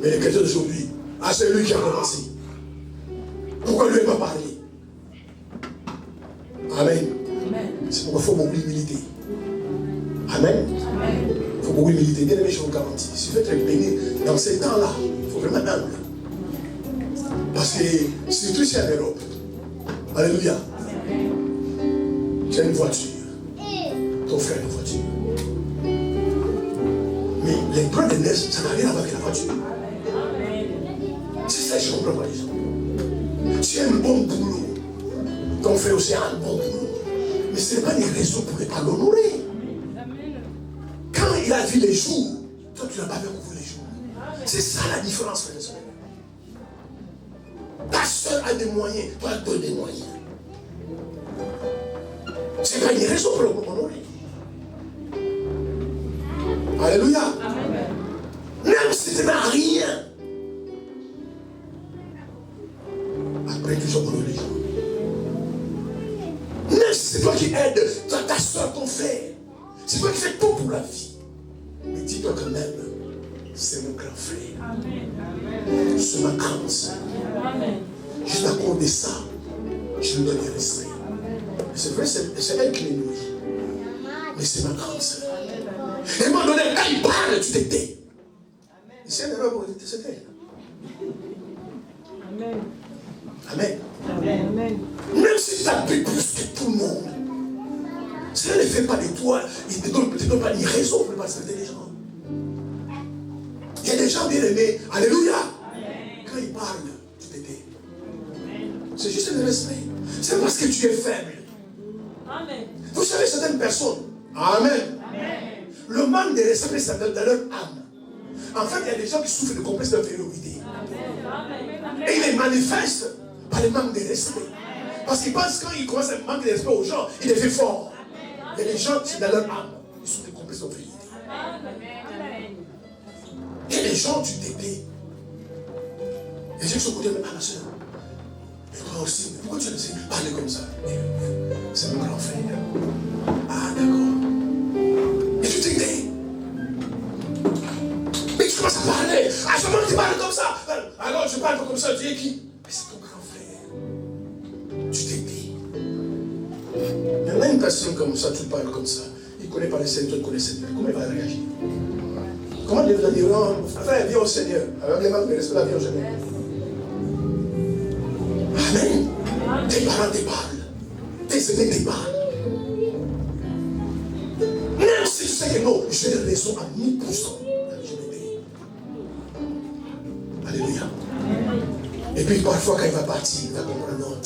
Mais les chrétiens d'aujourd'hui, ah, c'est lui qui a commencé. Pourquoi lui n'a pas parlé? Amen. C'est pourquoi il faut beaucoup d'humilité. Amen. Il faut beaucoup d'humilité. Bien aimé, je vous garantis. Si vous êtes béni dans ces temps-là, il faut vraiment humble. Parce que surtout ici en Europe, alléluia, tu as une voiture. Ton frère a une voiture. Mais les preuves de neige, ça n'a rien à voir avec la voiture. C'est ça que je comprends pas les gens. Tu as un bon boulot. Ton frère aussi a un bon boulot. Mais ce n'est pas une raison pour ne pas l'honorer. Quand il a vu les jours, toi tu n'as pas vu les jours. C'est ça la différence, frère et sœur. Ta soeur a des moyens, toi tu as des moyens. Ce n'est pas une raison pour l'honorer. Alléluia. Amen. Même si tu n'as rien, après tu vas honorer les gens. Même si c'est toi qui aides ta soeur, ton frère, c'est toi qui fais tout pour la vie. Mais dis-toi quand même, c'est mon grand frère. C'est ma grande soeur. Juste à cause de ça, je lui donne le respect. C'est vrai, c'est elle qui les nourrit. Mais c'est ma grande soeur. Et à un moment donné, quand il parle, tu t'étais. C'est une erreur pour c'est elle. Amen. Amen. Amen. Même si tu as plus que tout le monde, cela ne fait pas de toi, il ne te donne pas une raison pour ne pas respecter les gens. Il y a des gens bien aimés, alléluia. Amen. Quand ils parlent, tu t'étais. C'est juste le respect. C'est parce que tu es faible. Amen. Vous savez, certaines personnes, amen. Amen. Le manque de respect, c'est dans leur âme. En fait, il y a des gens qui souffrent de complexe d'infériorité. Et ils les manifestent par le manque de respect. Parce qu'ils pensent que quand ils commencent à manquer de respect aux gens, ils les font fort. Il y a des gens qui, dans leur âme, ils souffrent de complexe d'infériorité. Et les gens, tu t'étais. Les gens qui sont côté, mais ma soeur, et toi aussi, mais pourquoi tu as laissé parler comme ça? C'est mon grand frère. Ah, d'accord. Et tu t'étais. Mais tu commences à parler. À ce moment, tu parles comme ça. Alors, je parle comme ça, tu es qui? Mais c'est ton grand frère. Tu t'étais. Il y en a une personne comme ça, tu parles comme ça. Il ne connaît pas le Seigneur, tu connais le Seigneur. Comment il va réagir? Comment il va dire, non, frère, viens au Seigneur. Alors, les manques de respect, viens au Seigneur. Amen. Tes parents te parlent. Tes aînés te parlent. Même si tu sais que non, j'ai raison à 1000%. Alléluia. Et puis parfois quand il va partir, il va comprendre, non,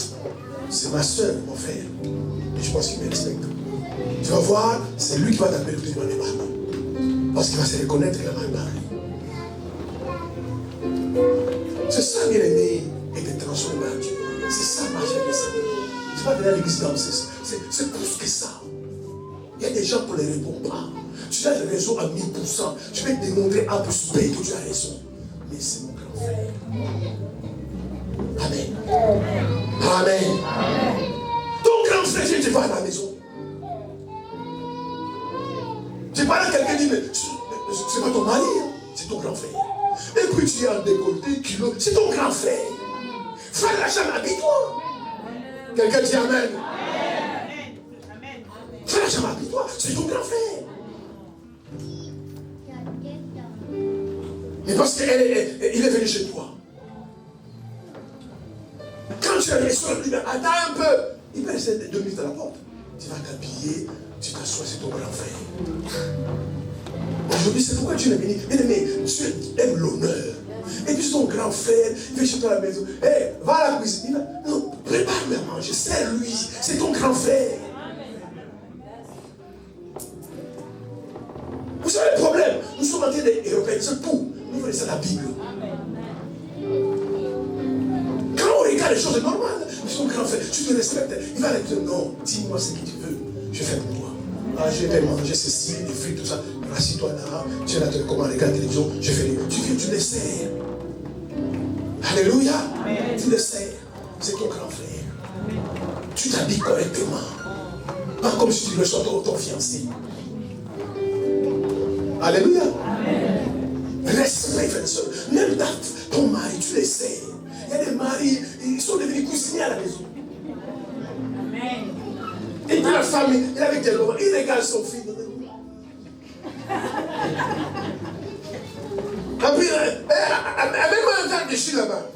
c'est ma soeur, mon frère. Et je pense qu'il me respecte. Tu vas voir, c'est lui qui va t'appeler le plus de pardon. Parce qu'il va se reconnaître qu'il a mal parlé. C'est ça, bien aimé, et de transformer à Dieu. C'est ça, ma chère des amis. Tu vas venir à l'église danser. C'est plus que ça. Il y a des gens qui ne les répondent pas. Tu as raison à 1000%. Je vais te démontrer à plus près que tu as raison. Mais c'est mon grand frère. Amen. Amen. Ton grand frère, tu vas à la maison. Tu parles à quelqu'un qui dit, mais c'est pas ton mari, c'est ton grand frère. Et puis tu es en décolleté, kilo, c'est ton grand frère. Frère la chambre, habille-toi. Quelqu'un dit amen. Frère la chambre, habille-toi, c'est ton grand frère. Mais parce qu'il est venu chez toi. Quand tu es sur lui, attends un peu. Il peut rester 2 minutes à la porte. Tu vas t'habiller, tu t'assois, c'est ton grand frère. Aujourd'hui, c'est pourquoi tu l'as béni. Mais tu aimes l'honneur. Et puis ton grand frère, il vient chez toi à la maison. Hé, va à la cuisine. Non, prépare-le à manger. C'est lui. C'est ton grand frère. européenne, c'est tout. Nous c'est la Bible. Quand on regarde les choses, c'est normal. Son grand frère, tu te respectes. Il va dire non, dis-moi ce que tu veux. Je fais pour toi. Ah, je vais manger ceci, des fruits, tout ça. Assis-toi là, tu es là, comment regarde la télévision, je fais les. Tu viens, tu le sers. Alléluia. Tu le sers. C'est ton grand frère. Tu t'habilles correctement. Pas comme si tu reçois ton fiancé. Alléluia. Respect, frère et soeur. Même ton mari, tu le sais. Il y a des maris, ils sont devenus cuisiniers à la maison. Amen. Et puis la femme, il est avec des romans, il regarde son fils. Et puis, amène-moi un verre de chou là-bas.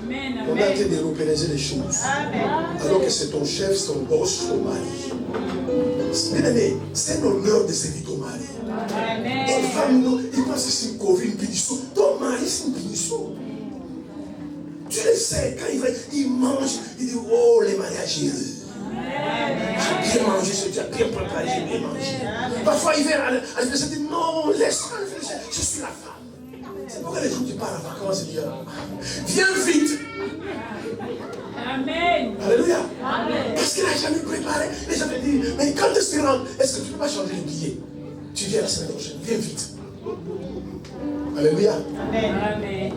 Amen. On a été d'européaniser les choses. Alors que c'est ton chef, ton boss, ton mari. Bien aimé, c'est l'honneur de servir ton mari. Une femme, il pense que c'est une Covid, une punition. Ton mari, c'est une punition. Tu le sais, quand il mange, il dit, oh, les mariages heureux. J'ai bien mangé, j'ai bien préparé, j'ai bien mangé. Parfois, il vient à l'anniversaire, il dit, non, laisse-moi réfléchir, je suis la femme. C'est pourquoi les gens qui partent en vacances, ils disent, viens vite. Amen. Alléluia. Amen. Parce qu'il n'a jamais préparé. Les gens me disent, mais quand est-ce qu'il rentre? Est-ce que tu ne peux pas changer les billets? Tu viens la semaine prochaine, viens vite. Alléluia. Amen.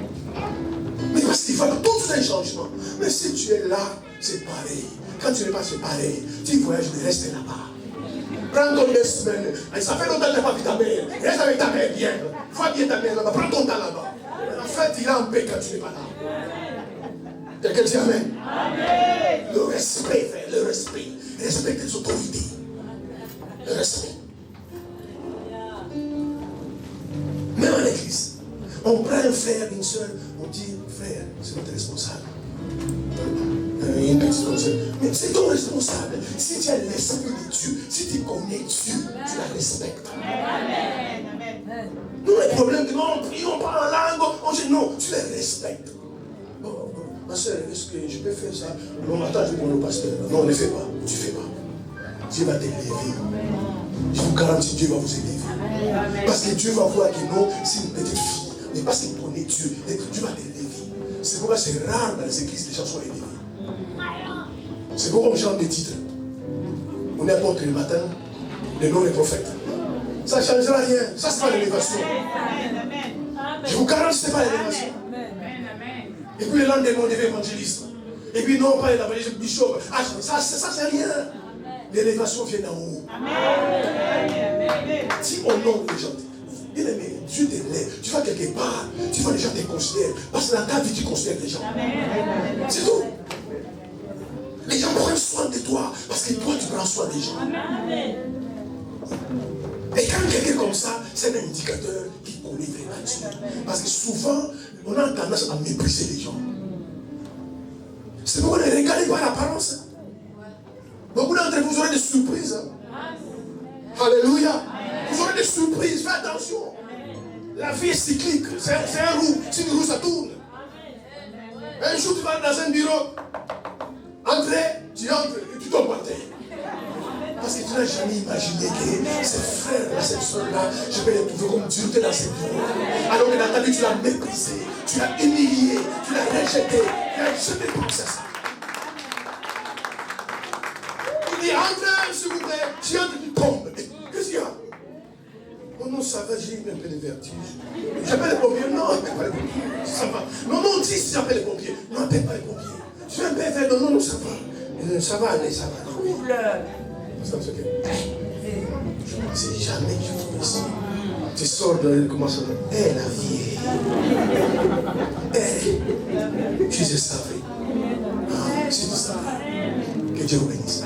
Mais parce qu'il faut tout un changement. Mais si tu es là, c'est pareil. Quand tu n'es pas, c'est pareil. Tu voyages, mais reste là-bas. Prends ton 2 semaines. Ça fait longtemps que tu n'as pas vu ta mère. Reste avec ta mère bien. Vois bien ta mère là-bas. Prends ton temps là-bas. En fait, il est en paix quand tu n'es pas là. Quelqu'un dit Amen. Amen. Le respect, frère, le respect. Respect des autorités. Le respect. Même en église, on prend un frère, une soeur, on dit, frère, c'est notre responsable. Une petite comme ça. Mais c'est ton responsable. Si tu as l'esprit de Dieu, si tu connais Dieu, tu la respectes. Amen. Nous, les problèmes, non, on prie, on parle en langue, on dit non, tu les respectes. Ma soeur, est-ce que je peux faire ça? Non, attends, je vais demander au pasteur. Non, ne le fais pas. Tu ne fais pas. Dieu va t'élever. Je vous garantis, Dieu va vous élever. Parce que Dieu va voir que non, c'est une petite fille. Mais parce qu'il connaît Dieu, Dieu va t'élever. C'est pourquoi c'est rare dans les églises que les gens soient élevés. C'est pourquoi on change des titres. On est apôtre le matin, le nom des prophètes. Ça ne changera rien. Ça, c'est pas l'élévation. Je vous garantis, ce n'est pas l'élévation. Et puis le lendemain, on devient évangéliste. Et puis non, pas l'évangéliste, bishop. Ah, ça c'est rien. L'élévation vient d'en haut. Si on honore les gens, bien aimé, Dieu t'élève. Tu vas quelque part, tu vois les gens te considèrent. Parce que dans ta vie, tu considères les gens. C'est tout. Les gens prennent soin de toi parce que toi, tu prends soin des gens. Et quand quelqu'un comme ça, c'est un indicateur qui connaît vraiment Dieu. Parce que souvent, on a tendance à mépriser les gens. C'est pourquoi ne regardez pas l'apparence. Beaucoup d'entre vous aurez des surprises. Alléluia. Vous aurez des surprises, faites attention. La vie est cyclique, c'est un roue. Si une roue, ça tourne. Un jour, tu vas dans un bureau. Tu entres et tu tombes par terre. Parce que tu n'as jamais imaginé que ces frères-là, cette soeur-là, je vais les trouver comme dureté dans ces bureaux. Alors que dans ta vie, tu l'as méprisé, tu l'as humilié, tu l'as rejeté, tu n'as jamais pensé à ça. Il dit, entre, s'il vous plaît, tu entres, tu tombes. Qu'est-ce qu'il y a? Oh non, ça va, j'ai eu un peu de vertige. J'appelle les pompiers. Non, appelle pas les pompiers. Ça va. Non, dis si j'appelle les pompiers. Non, appelle pas les pompiers. Tu fais un peu faire. Non, ça va. Ça va aller, ça va. Ça me fait que. Je ne sais jamais que je trouve ici. Tu sors de comment ça va. La vie. Si je savais. Si tu savais. Que Dieu vous bénisse.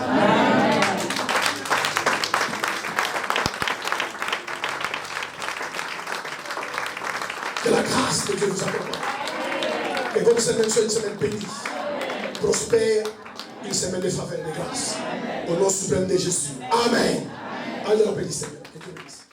Que la grâce de Dieu vous accompagne. Et votre semaine soit une semaine bénie. Prospère, une semaine de faveur et de grâce. Au nom suprême de Jésus. Amen. Allez, béni Seigneur. Que Dieu bénisse.